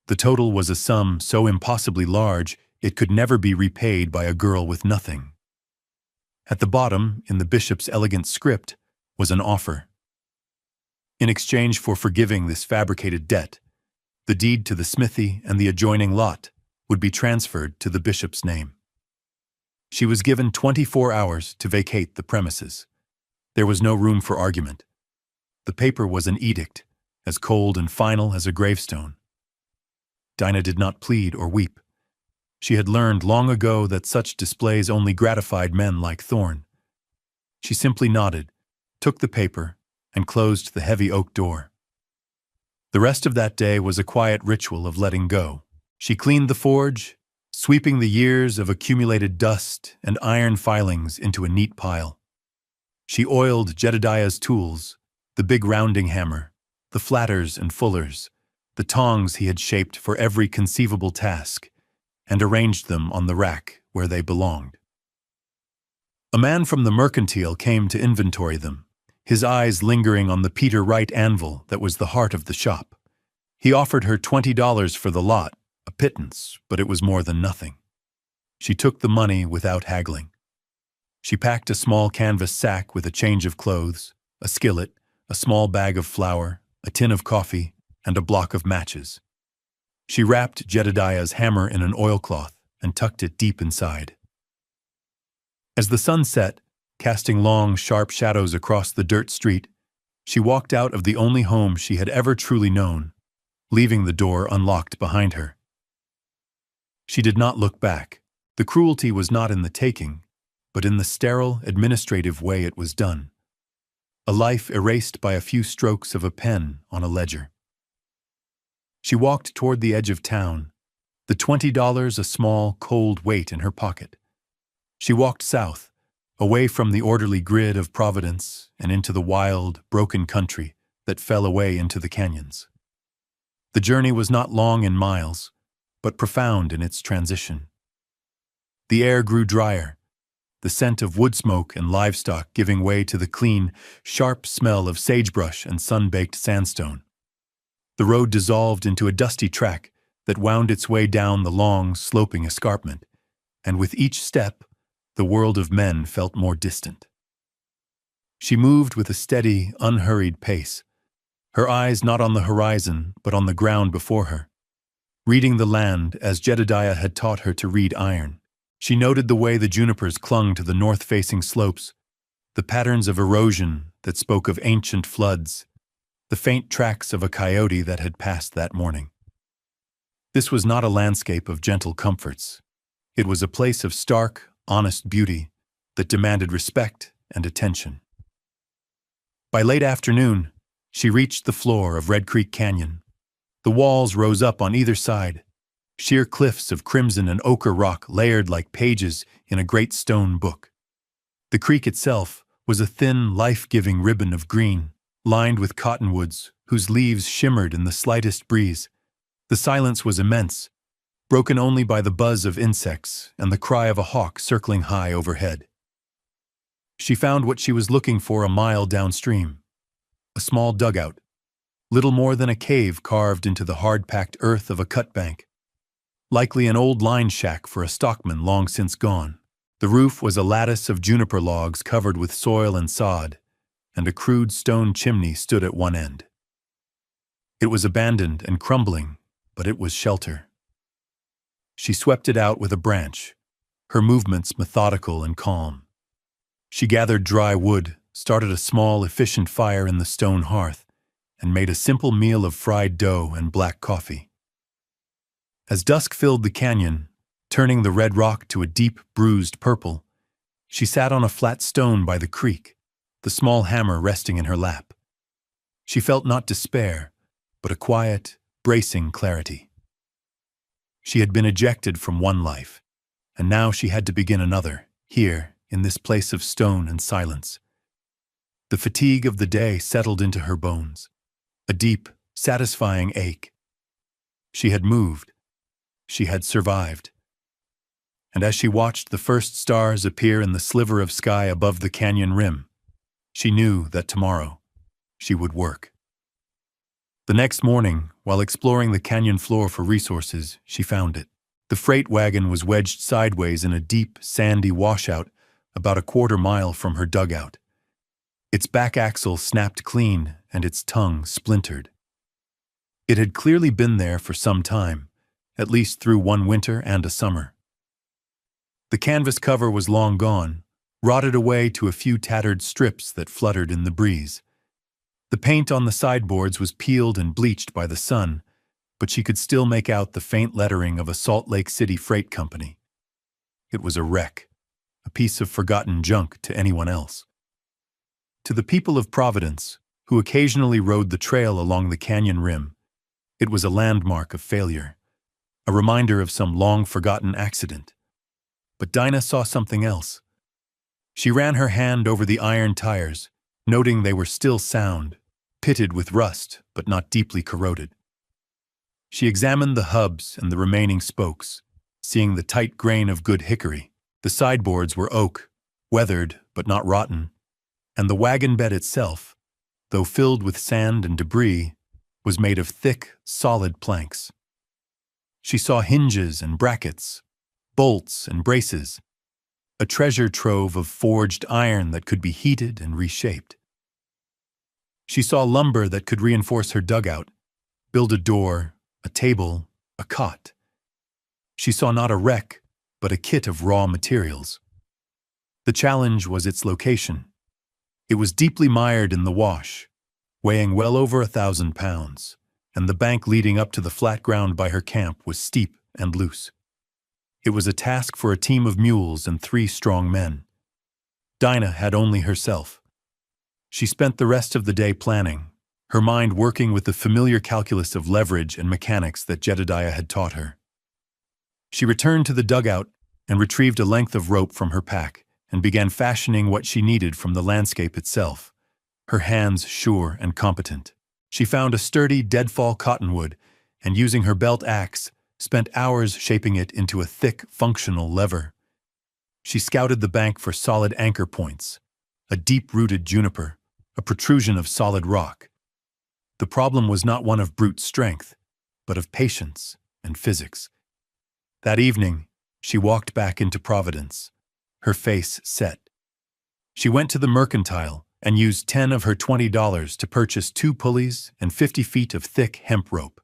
The total was a sum so impossibly large it could never be repaid by a girl with nothing. At the bottom, in the bishop's elegant script, was an offer. In exchange for forgiving this fabricated debt, the deed to the smithy and the adjoining lot would be transferred to the bishop's name. She was given 24 hours to vacate the premises. There was no room for argument. The paper was an edict, as cold and final as a gravestone. Dinah did not plead or weep. She had learned long ago that such displays only gratified men like Thorne. She simply nodded, took the paper, and closed the heavy oak door. The rest of that day was a quiet ritual of letting go. She cleaned the forge, sweeping the years of accumulated dust and iron filings into a neat pile. She oiled Jedediah's tools, the big rounding hammer, the flatters and fullers, the tongs he had shaped for every conceivable task, and arranged them on the rack where they belonged. A man from the mercantile came to inventory them, his eyes lingering on the Peter Wright anvil that was the heart of the shop. He offered her $20 for the lot, a pittance, but it was more than nothing. She took the money without haggling. She packed a small canvas sack with a change of clothes, a skillet, a small bag of flour, a tin of coffee, and a block of matches. She wrapped Jedediah's hammer in an oilcloth and tucked it deep inside. As the sun set, casting long, sharp shadows across the dirt street, she walked out of the only home she had ever truly known, leaving the door unlocked behind her. She did not look back. The cruelty was not in the taking, but in the sterile, administrative way it was done. A life erased by a few strokes of a pen on a ledger. She walked toward the edge of town, the $20 a small, cold weight in her pocket. She walked south, away from the orderly grid of Providence and into the wild, broken country that fell away into the canyons. The journey was not long in miles, but profound in its transition. The air grew drier, the scent of wood smoke and livestock giving way to the clean, sharp smell of sagebrush and sun-baked sandstone. The road dissolved into a dusty track that wound its way down the long, sloping escarpment, and with each step, the world of men felt more distant. She moved with a steady, unhurried pace, her eyes not on the horizon, but on the ground before her. Reading the land as Jedediah had taught her to read iron, she noted the way the junipers clung to the north-facing slopes, the patterns of erosion that spoke of ancient floods, the faint tracks of a coyote that had passed that morning. This was not a landscape of gentle comforts. It was a place of stark, honest beauty that demanded respect and attention. By late afternoon, she reached the floor of Red Creek Canyon. The walls rose up on either side, sheer cliffs of crimson and ochre rock layered like pages in a great stone book. The creek itself was a thin, life-giving ribbon of green, lined with cottonwoods whose leaves shimmered in the slightest breeze. The silence was immense, broken only by the buzz of insects and the cry of a hawk circling high overhead. She found what she was looking for a mile downstream, a small dugout, little more than a cave carved into the hard-packed earth of a cut bank. Likely an old line shack for a stockman long since gone. The roof was a lattice of juniper logs covered with soil and sod, and a crude stone chimney stood at one end. It was abandoned and crumbling, but it was shelter. She swept it out with a branch, her movements methodical and calm. She gathered dry wood, started a small, efficient fire in the stone hearth, and made a simple meal of fried dough and black coffee. As dusk filled the canyon, turning the red rock to a deep, bruised purple, she sat on a flat stone by the creek, the small hammer resting in her lap. She felt not despair, but a quiet, bracing clarity. She had been ejected from one life, and now she had to begin another, here, in this place of stone and silence. The fatigue of the day settled into her bones, a deep, satisfying ache. She had moved. She had survived. And as she watched the first stars appear in the sliver of sky above the canyon rim, she knew that tomorrow she would work. The next morning, while exploring the canyon floor for resources, she found it. The freight wagon was wedged sideways in a deep, sandy washout about a quarter-mile from her dugout. Its back axle snapped clean and its tongue splintered. It had clearly been there for some time, at least through one winter and a summer. The canvas cover was long gone, rotted away to a few tattered strips that fluttered in the breeze. The paint on the sideboards was peeled and bleached by the sun, but she could still make out the faint lettering of a Salt Lake City freight company. It was a wreck, a piece of forgotten junk to anyone else. To the people of Providence, who occasionally rode the trail along the canyon rim, it was a landmark of failure, a reminder of some long-forgotten accident. But Dinah saw something else. She ran her hand over the iron tires, noting they were still sound, pitted with rust but not deeply corroded. She examined the hubs and the remaining spokes, seeing the tight grain of good hickory. The sideboards were oak, weathered but not rotten, and the wagon bed itself, though filled with sand and debris, was made of thick, solid planks. She saw hinges and brackets, bolts and braces, a treasure trove of forged iron that could be heated and reshaped. She saw lumber that could reinforce her dugout, build a door, a table, a cot. She saw not a wreck, but a kit of raw materials. The challenge was its location. It was deeply mired in the wash, weighing well over 1,000 pounds, and the bank leading up to the flat ground by her camp was steep and loose. It was a task for a team of mules and 3 strong men. Dinah had only herself. She spent the rest of the day planning, her mind working with the familiar calculus of leverage and mechanics that Jedediah had taught her. She returned to the dugout and retrieved a length of rope from her pack and began fashioning what she needed from the landscape itself, her hands sure and competent. She found a sturdy deadfall cottonwood and, using her belt axe, spent hours shaping it into a thick, functional lever. She scouted the bank for solid anchor points, a deep-rooted juniper, a protrusion of solid rock. The problem was not one of brute strength, but of patience and physics. That evening, she walked back into Providence, her face set. She went to the mercantile and used 10 of her $20 to purchase 2 pulleys and 50 feet of thick hemp rope.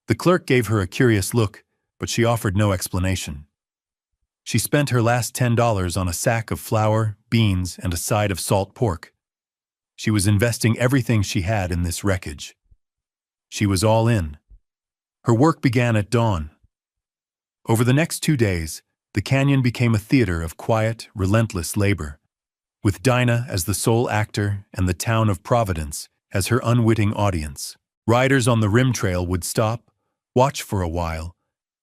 The clerk gave her a curious look, but she offered no explanation. She spent her last $10 on a sack of flour, beans, and a side of salt pork. She was investing everything she had in this wreckage. She was all in. Her work began at dawn. Over the next 2 days, the canyon became a theater of quiet, relentless labor, with Dinah as the sole actor and the town of Providence as her unwitting audience. Riders on the rim trail would stop, watch for a while,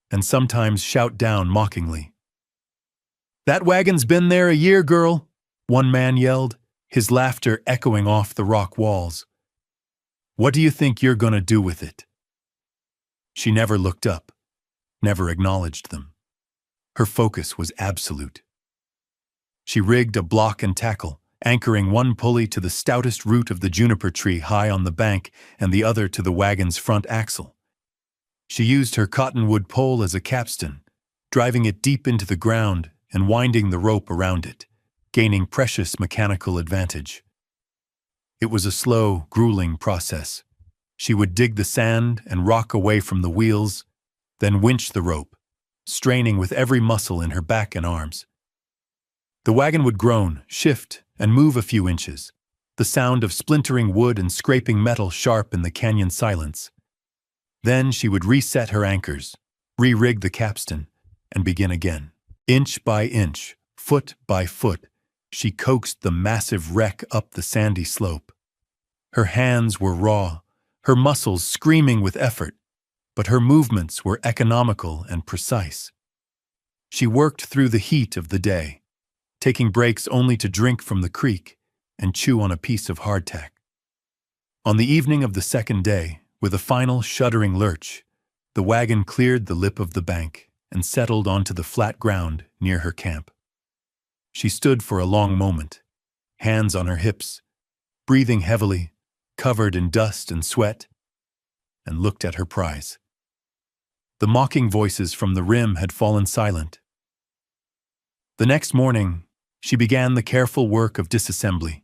and sometimes shout down mockingly. "That wagon's been there a year, girl," one man yelled, his laughter echoing off the rock walls. "What do you think you're going to do with it?" She never looked up, never acknowledged them. Her focus was absolute. She rigged a block and tackle, anchoring one pulley to the stoutest root of the juniper tree high on the bank and the other to the wagon's front axle. She used her cottonwood pole as a capstan, driving it deep into the ground and winding the rope around it, gaining precious mechanical advantage. It was a slow, grueling process. She would dig the sand and rock away from the wheels, then winch the rope, straining with every muscle in her back and arms. The wagon would groan, shift, and move a few inches, the sound of splintering wood and scraping metal sharp in the canyon silence. Then she would reset her anchors, re-rig the capstan, and begin again. Inch by inch, foot by foot, she coaxed the massive wreck up the sandy slope. Her hands were raw, her muscles screaming with effort, but her movements were economical and precise. She worked through the heat of the day, taking breaks only to drink from the creek and chew on a piece of hardtack. On the evening of the second day, with a final shuddering lurch, the wagon cleared the lip of the bank and settled onto the flat ground near her camp. She stood for a long moment, hands on her hips, breathing heavily, covered in dust and sweat, and looked at her prize. The mocking voices from the rim had fallen silent. The next morning, she began the careful work of disassembly.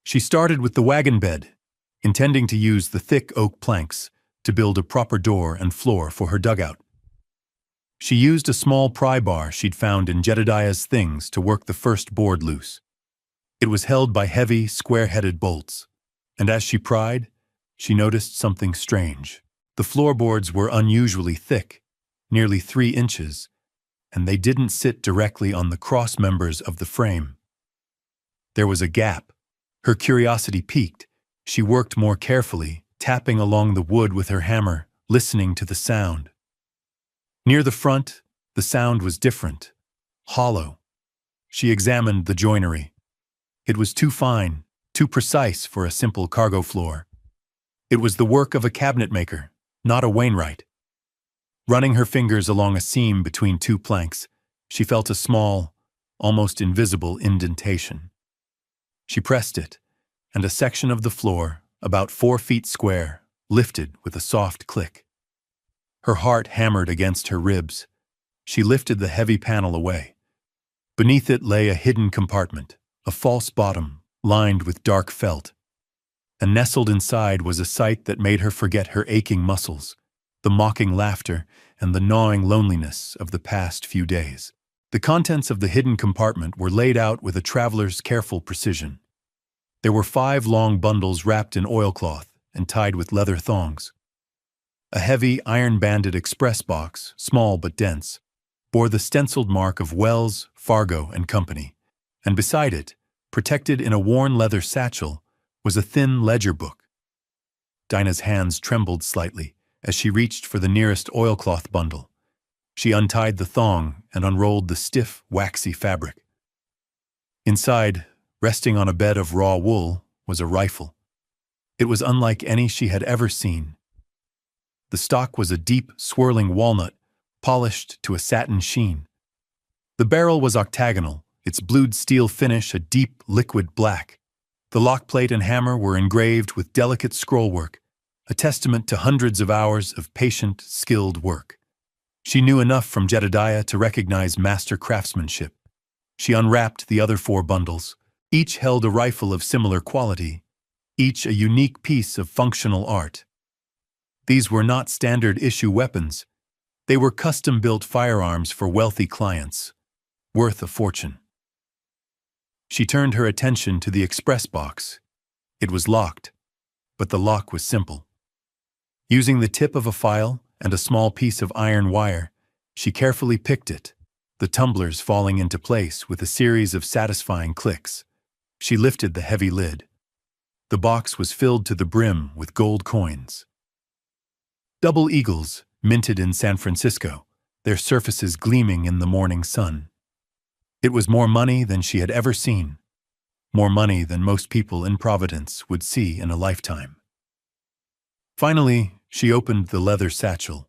She started with the wagon bed, intending to use the thick oak planks to build a proper door and floor for her dugout. She used a small pry bar she'd found in Jedediah's things to work the first board loose. It was held by heavy, square-headed bolts, and as she pried, she noticed something strange. The floorboards were unusually thick, nearly 3 inches, and they didn't sit directly on the cross members of the frame. There was a gap. Her curiosity piqued. She worked more carefully, tapping along the wood with her hammer, listening to the sound. Near the front, the sound was different, hollow. She examined the joinery. It was too fine, too precise for a simple cargo floor. It was the work of a cabinet maker, not a Wainwright. Running her fingers along a seam between two planks, she felt a small, almost invisible indentation. She pressed it, and a section of the floor, about 4 feet square, lifted with a soft click. Her heart hammered against her ribs. She lifted the heavy panel away. Beneath it lay a hidden compartment, a false bottom, lined with dark felt. And nestled inside was a sight that made her forget her aching muscles, the mocking laughter, and the gnawing loneliness of the past few days. The contents of the hidden compartment were laid out with a traveler's careful precision. There were 5 long bundles wrapped in oilcloth and tied with leather thongs. A heavy, iron-banded express box, small but dense, bore the stenciled mark of Wells, Fargo and Company, and beside it, protected in a worn leather satchel, was a thin ledger book. Dinah's hands trembled slightly as she reached for the nearest oilcloth bundle. She untied the thong and unrolled the stiff, waxy fabric. Inside, resting on a bed of raw wool, was a rifle. It was unlike any she had ever seen. The stock was a deep, swirling walnut, polished to a satin sheen. The barrel was octagonal, its blued steel finish a deep, liquid black. The lockplate and hammer were engraved with delicate scrollwork, a testament to hundreds of hours of patient, skilled work. She knew enough from Jedediah to recognize master craftsmanship. She unwrapped the other 4 bundles. Each held a rifle of similar quality, each a unique piece of functional art. These were not standard-issue weapons. They were custom-built firearms for wealthy clients, worth a fortune. She turned her attention to the express box. It was locked, but the lock was simple. Using the tip of a file and a small piece of iron wire, she carefully picked it, the tumblers falling into place with a series of satisfying clicks. She lifted the heavy lid. The box was filled to the brim with gold coins. Double eagles, minted in San Francisco, their surfaces gleaming in the morning sun. It was more money than she had ever seen, more money than most people in Providence would see in a lifetime. Finally, she opened the leather satchel.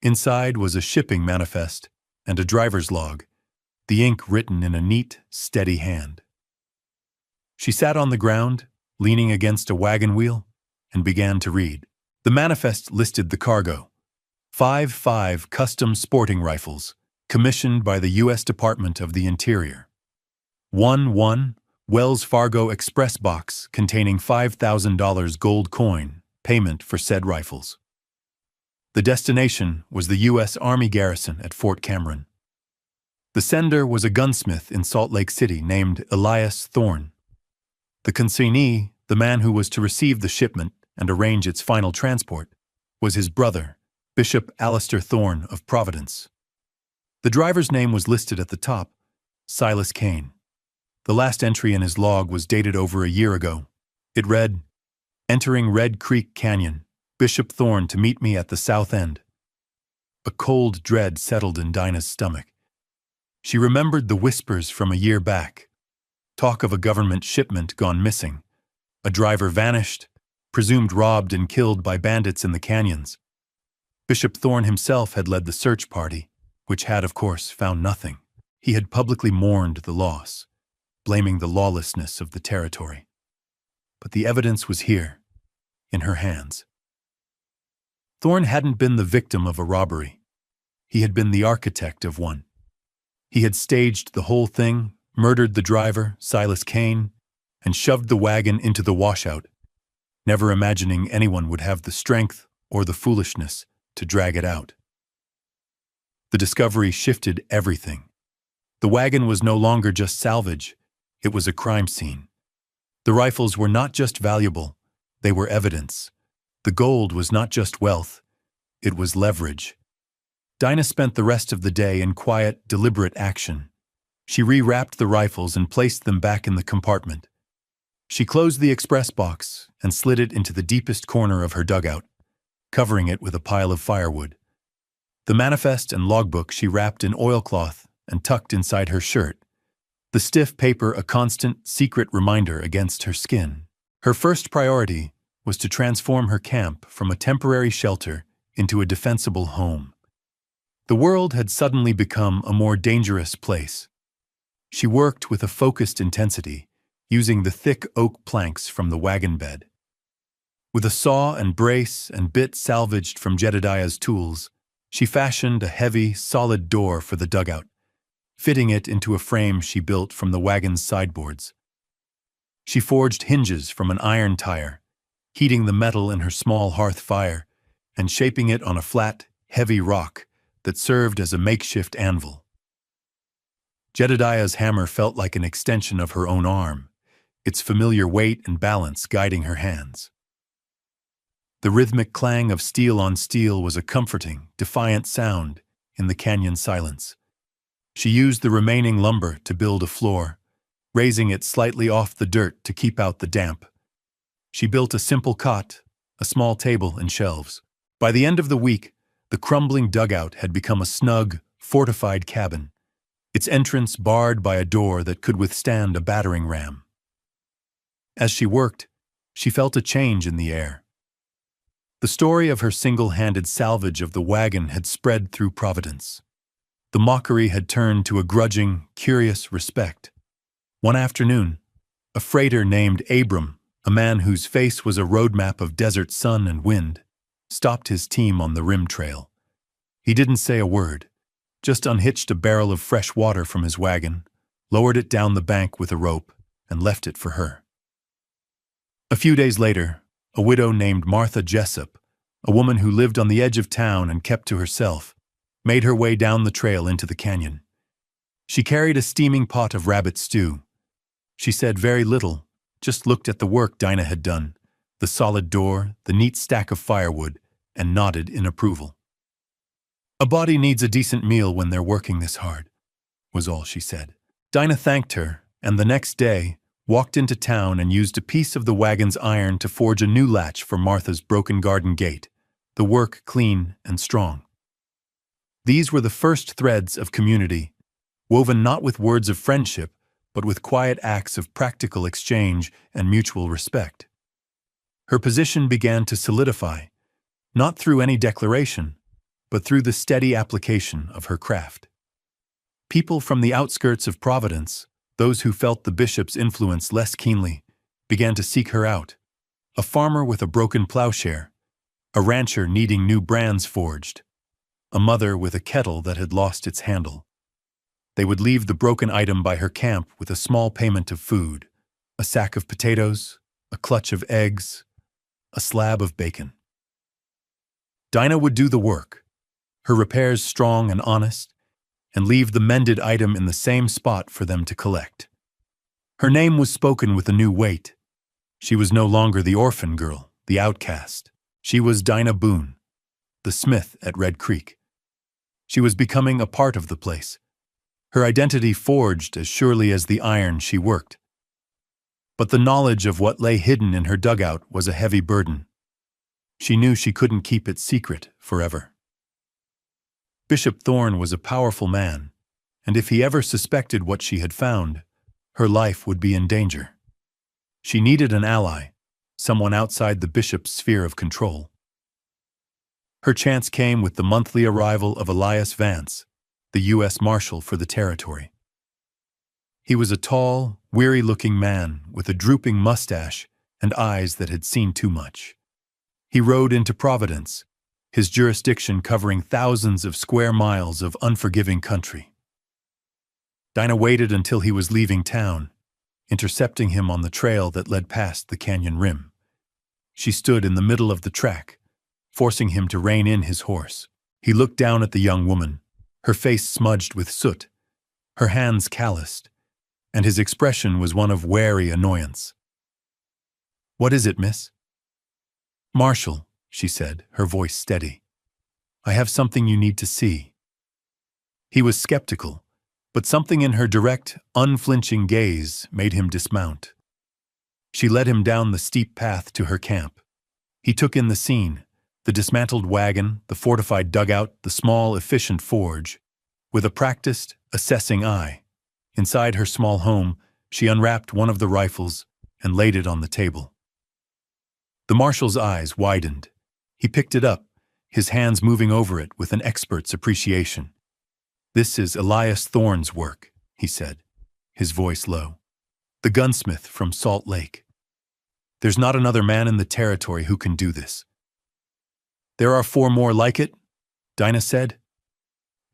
Inside was a shipping manifest and a driver's log, the ink written in a neat, steady hand. She sat on the ground, leaning against a wagon wheel, and began to read. The manifest listed the cargo: 5 custom sporting rifles, commissioned by the U.S. Department of the Interior. 1 Wells Fargo Express box containing $5,000 gold coin, payment for said rifles. The destination was the U.S. Army garrison at Fort Cameron. The sender was a gunsmith in Salt Lake City named Elias Thorne. The consignee, the man who was to receive the shipment and arrange its final transport, was his brother, Bishop Alistair Thorne of Providence. The driver's name was listed at the top, Silas Kane. The last entry in his log was dated over a year ago. It read, "Entering Red Creek Canyon, Bishop Thorne to meet me at the south end." A cold dread settled in Dinah's stomach. She remembered the whispers from a year back. Talk of a government shipment gone missing. A driver vanished, presumed robbed and killed by bandits in the canyons. Bishop Thorne himself had led the search party, which had, of course, found nothing. He had publicly mourned the loss, blaming the lawlessness of the territory. But the evidence was here, in her hands. Thorne hadn't been the victim of a robbery. He had been the architect of one. He had staged the whole thing, murdered the driver, Silas Kane, and shoved the wagon into the washout, never imagining anyone would have the strength or the foolishness to drag it out. The discovery shifted everything. The wagon was no longer just salvage, it was a crime scene. The rifles were not just valuable, they were evidence. The gold was not just wealth, it was leverage. Dinah spent the rest of the day in quiet, deliberate action. She rewrapped the rifles and placed them back in the compartment. She closed the express box and slid it into the deepest corner of her dugout, covering it with a pile of firewood. The manifest and logbook she wrapped in oilcloth and tucked inside her shirt, the stiff paper a constant, secret reminder against her skin. Her first priority was to transform her camp from a temporary shelter into a defensible home. The world had suddenly become a more dangerous place. She worked with a focused intensity, using the thick oak planks from the wagon bed. With a saw and brace and bit salvaged from Jedediah's tools, she fashioned a heavy, solid door for the dugout, fitting it into a frame she built from the wagon's sideboards. She forged hinges from an iron tire, heating the metal in her small hearth fire and shaping it on a flat, heavy rock that served as a makeshift anvil. Jedediah's hammer felt like an extension of her own arm, its familiar weight and balance guiding her hands. The rhythmic clang of steel on steel was a comforting, defiant sound in the canyon silence. She used the remaining lumber to build a floor, raising it slightly off the dirt to keep out the damp. She built a simple cot, a small table and shelves. By the end of the week, the crumbling dugout had become a snug, fortified cabin, its entrance barred by a door that could withstand a battering ram. As she worked, she felt a change in the air. The story of her single-handed salvage of the wagon had spread through Providence. The mockery had turned to a grudging, curious respect. One afternoon, a freighter named Abram, a man whose face was a roadmap of desert sun and wind, stopped his team on the rim trail. He didn't say a word, just unhitched a barrel of fresh water from his wagon, lowered it down the bank with a rope, and left it for her. A few days later, a widow named Martha Jessup, a woman who lived on the edge of town and kept to herself, made her way down the trail into the canyon. She carried a steaming pot of rabbit stew. She said very little, just looked at the work Dinah had done, the solid door, the neat stack of firewood, and nodded in approval. "A body needs a decent meal when they're working this hard," was all she said. Dinah thanked her, and the next day, walked into town and used a piece of the wagon's iron to forge a new latch for Martha's broken garden gate, the work clean and strong. These were the first threads of community, woven not with words of friendship, but with quiet acts of practical exchange and mutual respect. Her position began to solidify, not through any declaration, but through the steady application of her craft. People from the outskirts of Providence, those who felt the bishop's influence less keenly, began to seek her out. A farmer with a broken plowshare, a rancher needing new brands forged, a mother with a kettle that had lost its handle. They would leave the broken item by her camp with a small payment of food, a sack of potatoes, a clutch of eggs, a slab of bacon. Dinah would do the work, her repairs strong and honest, and leave the mended item in the same spot for them to collect. Her name was spoken with a new weight. She was no longer the orphan girl, the outcast. She was Dinah Boone, the smith at Red Creek. She was becoming a part of the place, her identity forged as surely as the iron she worked. But the knowledge of what lay hidden in her dugout was a heavy burden. She knew she couldn't keep it secret forever. Bishop Thorne was a powerful man, and if he ever suspected what she had found, her life would be in danger. She needed an ally, someone outside the bishop's sphere of control. Her chance came with the monthly arrival of Elias Vance, the U.S. Marshal for the territory. He was a tall, weary-looking man with a drooping mustache and eyes that had seen too much. He rode into Providence, his jurisdiction covering thousands of square miles of unforgiving country. Dinah waited until he was leaving town, intercepting him on the trail that led past the canyon rim. She stood in the middle of the track, forcing him to rein in his horse. He looked down at the young woman, her face smudged with soot, her hands calloused, and his expression was one of wary annoyance. "What is it, miss?" "Marshal," she said, her voice steady. "I have something you need to see." He was skeptical, but something in her direct, unflinching gaze made him dismount. She led him down the steep path to her camp. He took in the scene, the dismantled wagon, the fortified dugout, the small, efficient forge, with a practiced, assessing eye. Inside her small home, she unwrapped one of the rifles and laid it on the table. The marshal's eyes widened. He picked it up, his hands moving over it with an expert's appreciation. "This is Elias Thorne's work," he said, his voice low. "The gunsmith from Salt Lake. There's not another man in the territory who can do this." "There are 4 more like it," Dinah said.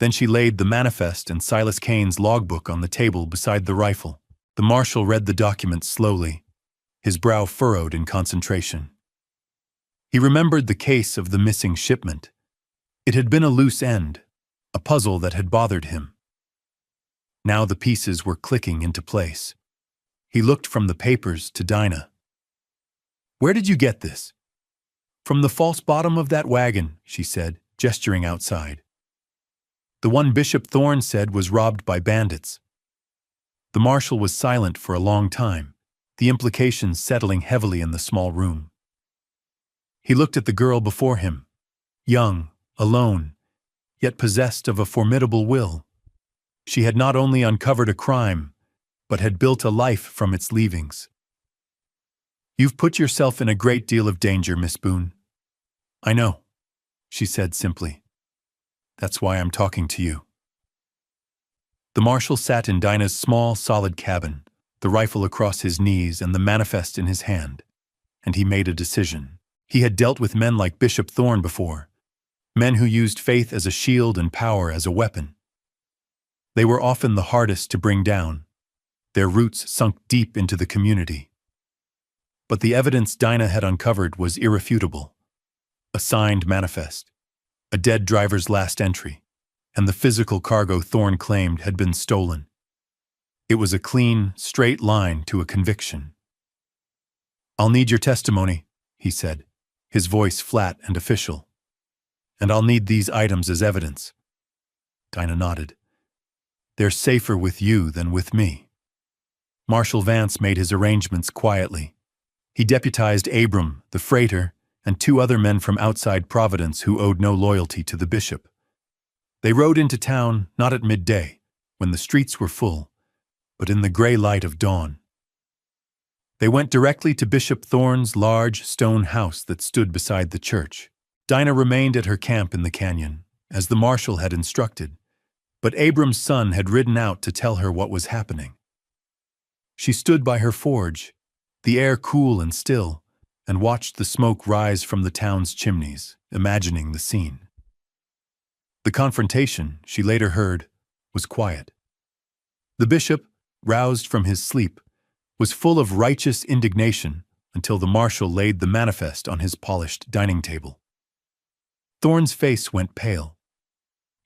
Then she laid the manifest and Silas Kane's logbook on the table beside the rifle. The marshal read the document slowly, his brow furrowed in concentration. He remembered the case of the missing shipment. It had been a loose end, a puzzle that had bothered him. Now the pieces were clicking into place. He looked from the papers to Dinah. "Where did you get this?" "From the false bottom of that wagon," she said, gesturing outside. "The one Bishop Thorne said was robbed by bandits." The marshal was silent for a long time, the implications settling heavily in the small room. He looked at the girl before him, young, alone, yet possessed of a formidable will. She had not only uncovered a crime, but had built a life from its leavings. "You've put yourself in a great deal of danger, Miss Boone." "I know," she said simply. "That's why I'm talking to you." The marshal sat in Dinah's small, solid cabin, the rifle across his knees and the manifest in his hand, and he made a decision. He had dealt with men like Bishop Thorne before, men who used faith as a shield and power as a weapon. They were often the hardest to bring down, their roots sunk deep into the community. But the evidence Dinah had uncovered was irrefutable. A signed manifest, a dead driver's last entry, and the physical cargo Thorne claimed had been stolen. It was a clean, straight line to a conviction. "I'll need your testimony," he said, his voice flat and official. "And I'll need these items as evidence." Dinah nodded. "They're safer with you than with me." Marshal Vance made his arrangements quietly. He deputized Abram, the freighter, and 2 other men from outside Providence who owed no loyalty to the bishop. They rode into town not at midday, when the streets were full, but in the gray light of dawn. They went directly to Bishop Thorne's large stone house that stood beside the church. Dinah remained at her camp in the canyon, as the marshal had instructed, but Abram's son had ridden out to tell her what was happening. She stood by her forge, the air cool and still, and watched the smoke rise from the town's chimneys, imagining the scene. The confrontation, she later heard, was quiet. The bishop, roused from his sleep, was full of righteous indignation until the marshal laid the manifest on his polished dining table. Thorne's face went pale.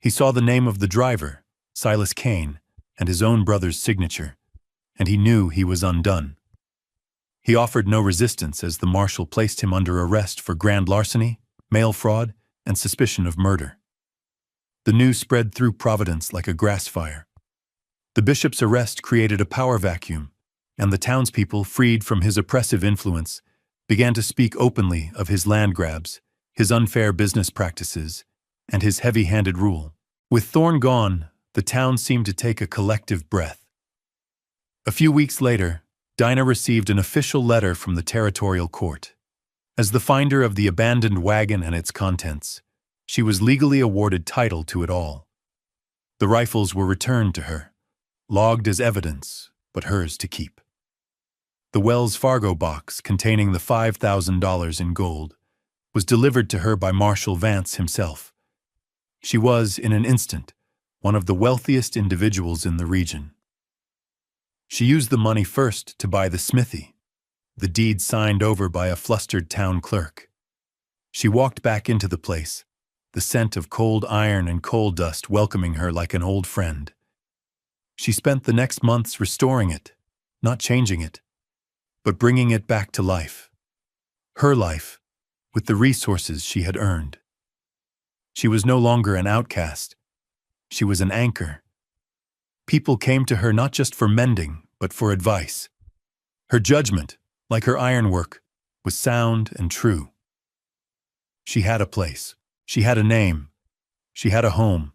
He saw the name of the driver, Silas Kane, and his own brother's signature, and he knew he was undone. He offered no resistance as the marshal placed him under arrest for grand larceny, mail fraud, and suspicion of murder. The news spread through Providence like a grass fire. The bishop's arrest created a power vacuum, and the townspeople, freed from his oppressive influence, began to speak openly of his land grabs, his unfair business practices, and his heavy-handed rule. With Thorne gone, the town seemed to take a collective breath. A few weeks later, Dinah received an official letter from the territorial court. As the finder of the abandoned wagon and its contents, she was legally awarded title to it all. The rifles were returned to her, logged as evidence, but hers to keep. The Wells Fargo box containing the $5,000 in gold was delivered to her by Marshal Vance himself. She was, in an instant, one of the wealthiest individuals in the region. She used the money first to buy the smithy, the deed signed over by a flustered town clerk. She walked back into the place, the scent of cold iron and coal dust welcoming her like an old friend. She spent the next months restoring it, not changing it, but bringing it back to life. Her life, with the resources she had earned. She was no longer an outcast. She was an anchor. People came to her not just for mending, but for advice. Her judgment, like her ironwork, was sound and true. She had a place. She had a name. She had a home.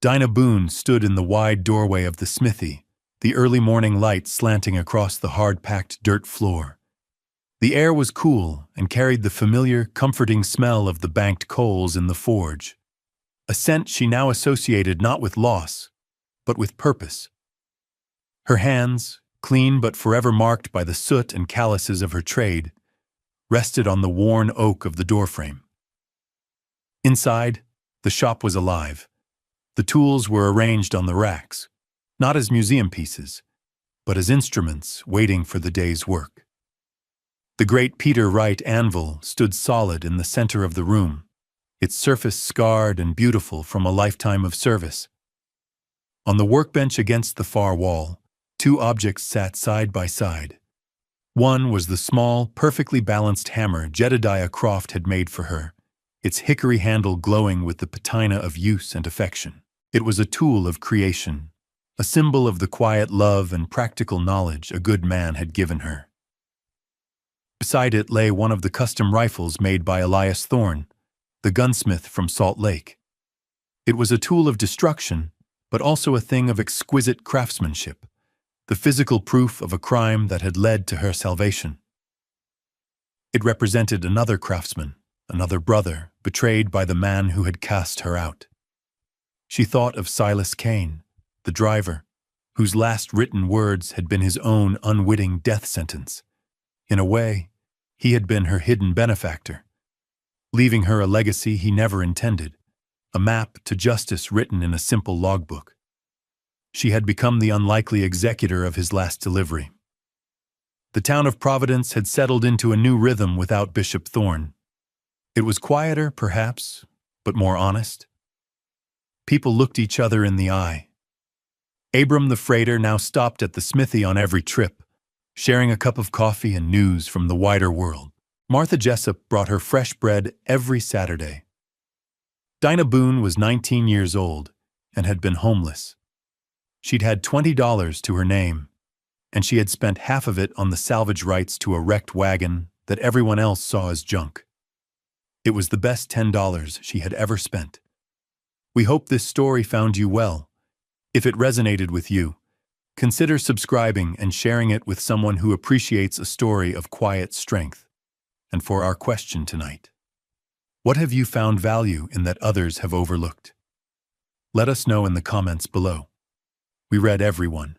Dinah Boone stood in the wide doorway of the smithy, the early morning light slanting across the hard-packed dirt floor. The air was cool and carried the familiar, comforting smell of the banked coals in the forge, a scent she now associated not with loss, but with purpose. Her hands, clean but forever marked by the soot and calluses of her trade, rested on the worn oak of the doorframe. Inside, the shop was alive. The tools were arranged on the racks, not as museum pieces, but as instruments waiting for the day's work. The great Peter Wright anvil stood solid in the center of the room, its surface scarred and beautiful from a lifetime of service. On the workbench against the far wall, two objects sat side by side. One was the small, perfectly balanced hammer Jedediah Croft had made for her, its hickory handle glowing with the patina of use and affection. It was a tool of creation, a symbol of the quiet love and practical knowledge a good man had given her. Beside it lay one of the custom rifles made by Elias Thorne, the gunsmith from Salt Lake. It was a tool of destruction, but also a thing of exquisite craftsmanship, the physical proof of a crime that had led to her salvation. It represented another craftsman, another brother, betrayed by the man who had cast her out. She thought of Silas Kane, the driver, whose last written words had been his own unwitting death sentence. In a way, he had been her hidden benefactor, leaving her a legacy he never intended, a map to justice written in a simple logbook. She had become the unlikely executor of his last delivery. The town of Providence had settled into a new rhythm without Bishop Thorne. It was quieter, perhaps, but more honest. People looked each other in the eye. Abram the freighter now stopped at the smithy on every trip, sharing a cup of coffee and news from the wider world. Martha Jessup brought her fresh bread every Saturday. Dinah Boone was 19 years old and had been homeless. She'd had $20 to her name, and she had spent half of it on the salvage rights to a wrecked wagon that everyone else saw as junk. It was the best $10 she had ever spent. We hope this story found you well. If it resonated with you, consider subscribing and sharing it with someone who appreciates a story of quiet strength. And for our question tonight, what have you found value in that others have overlooked? Let us know in the comments below. We read every one.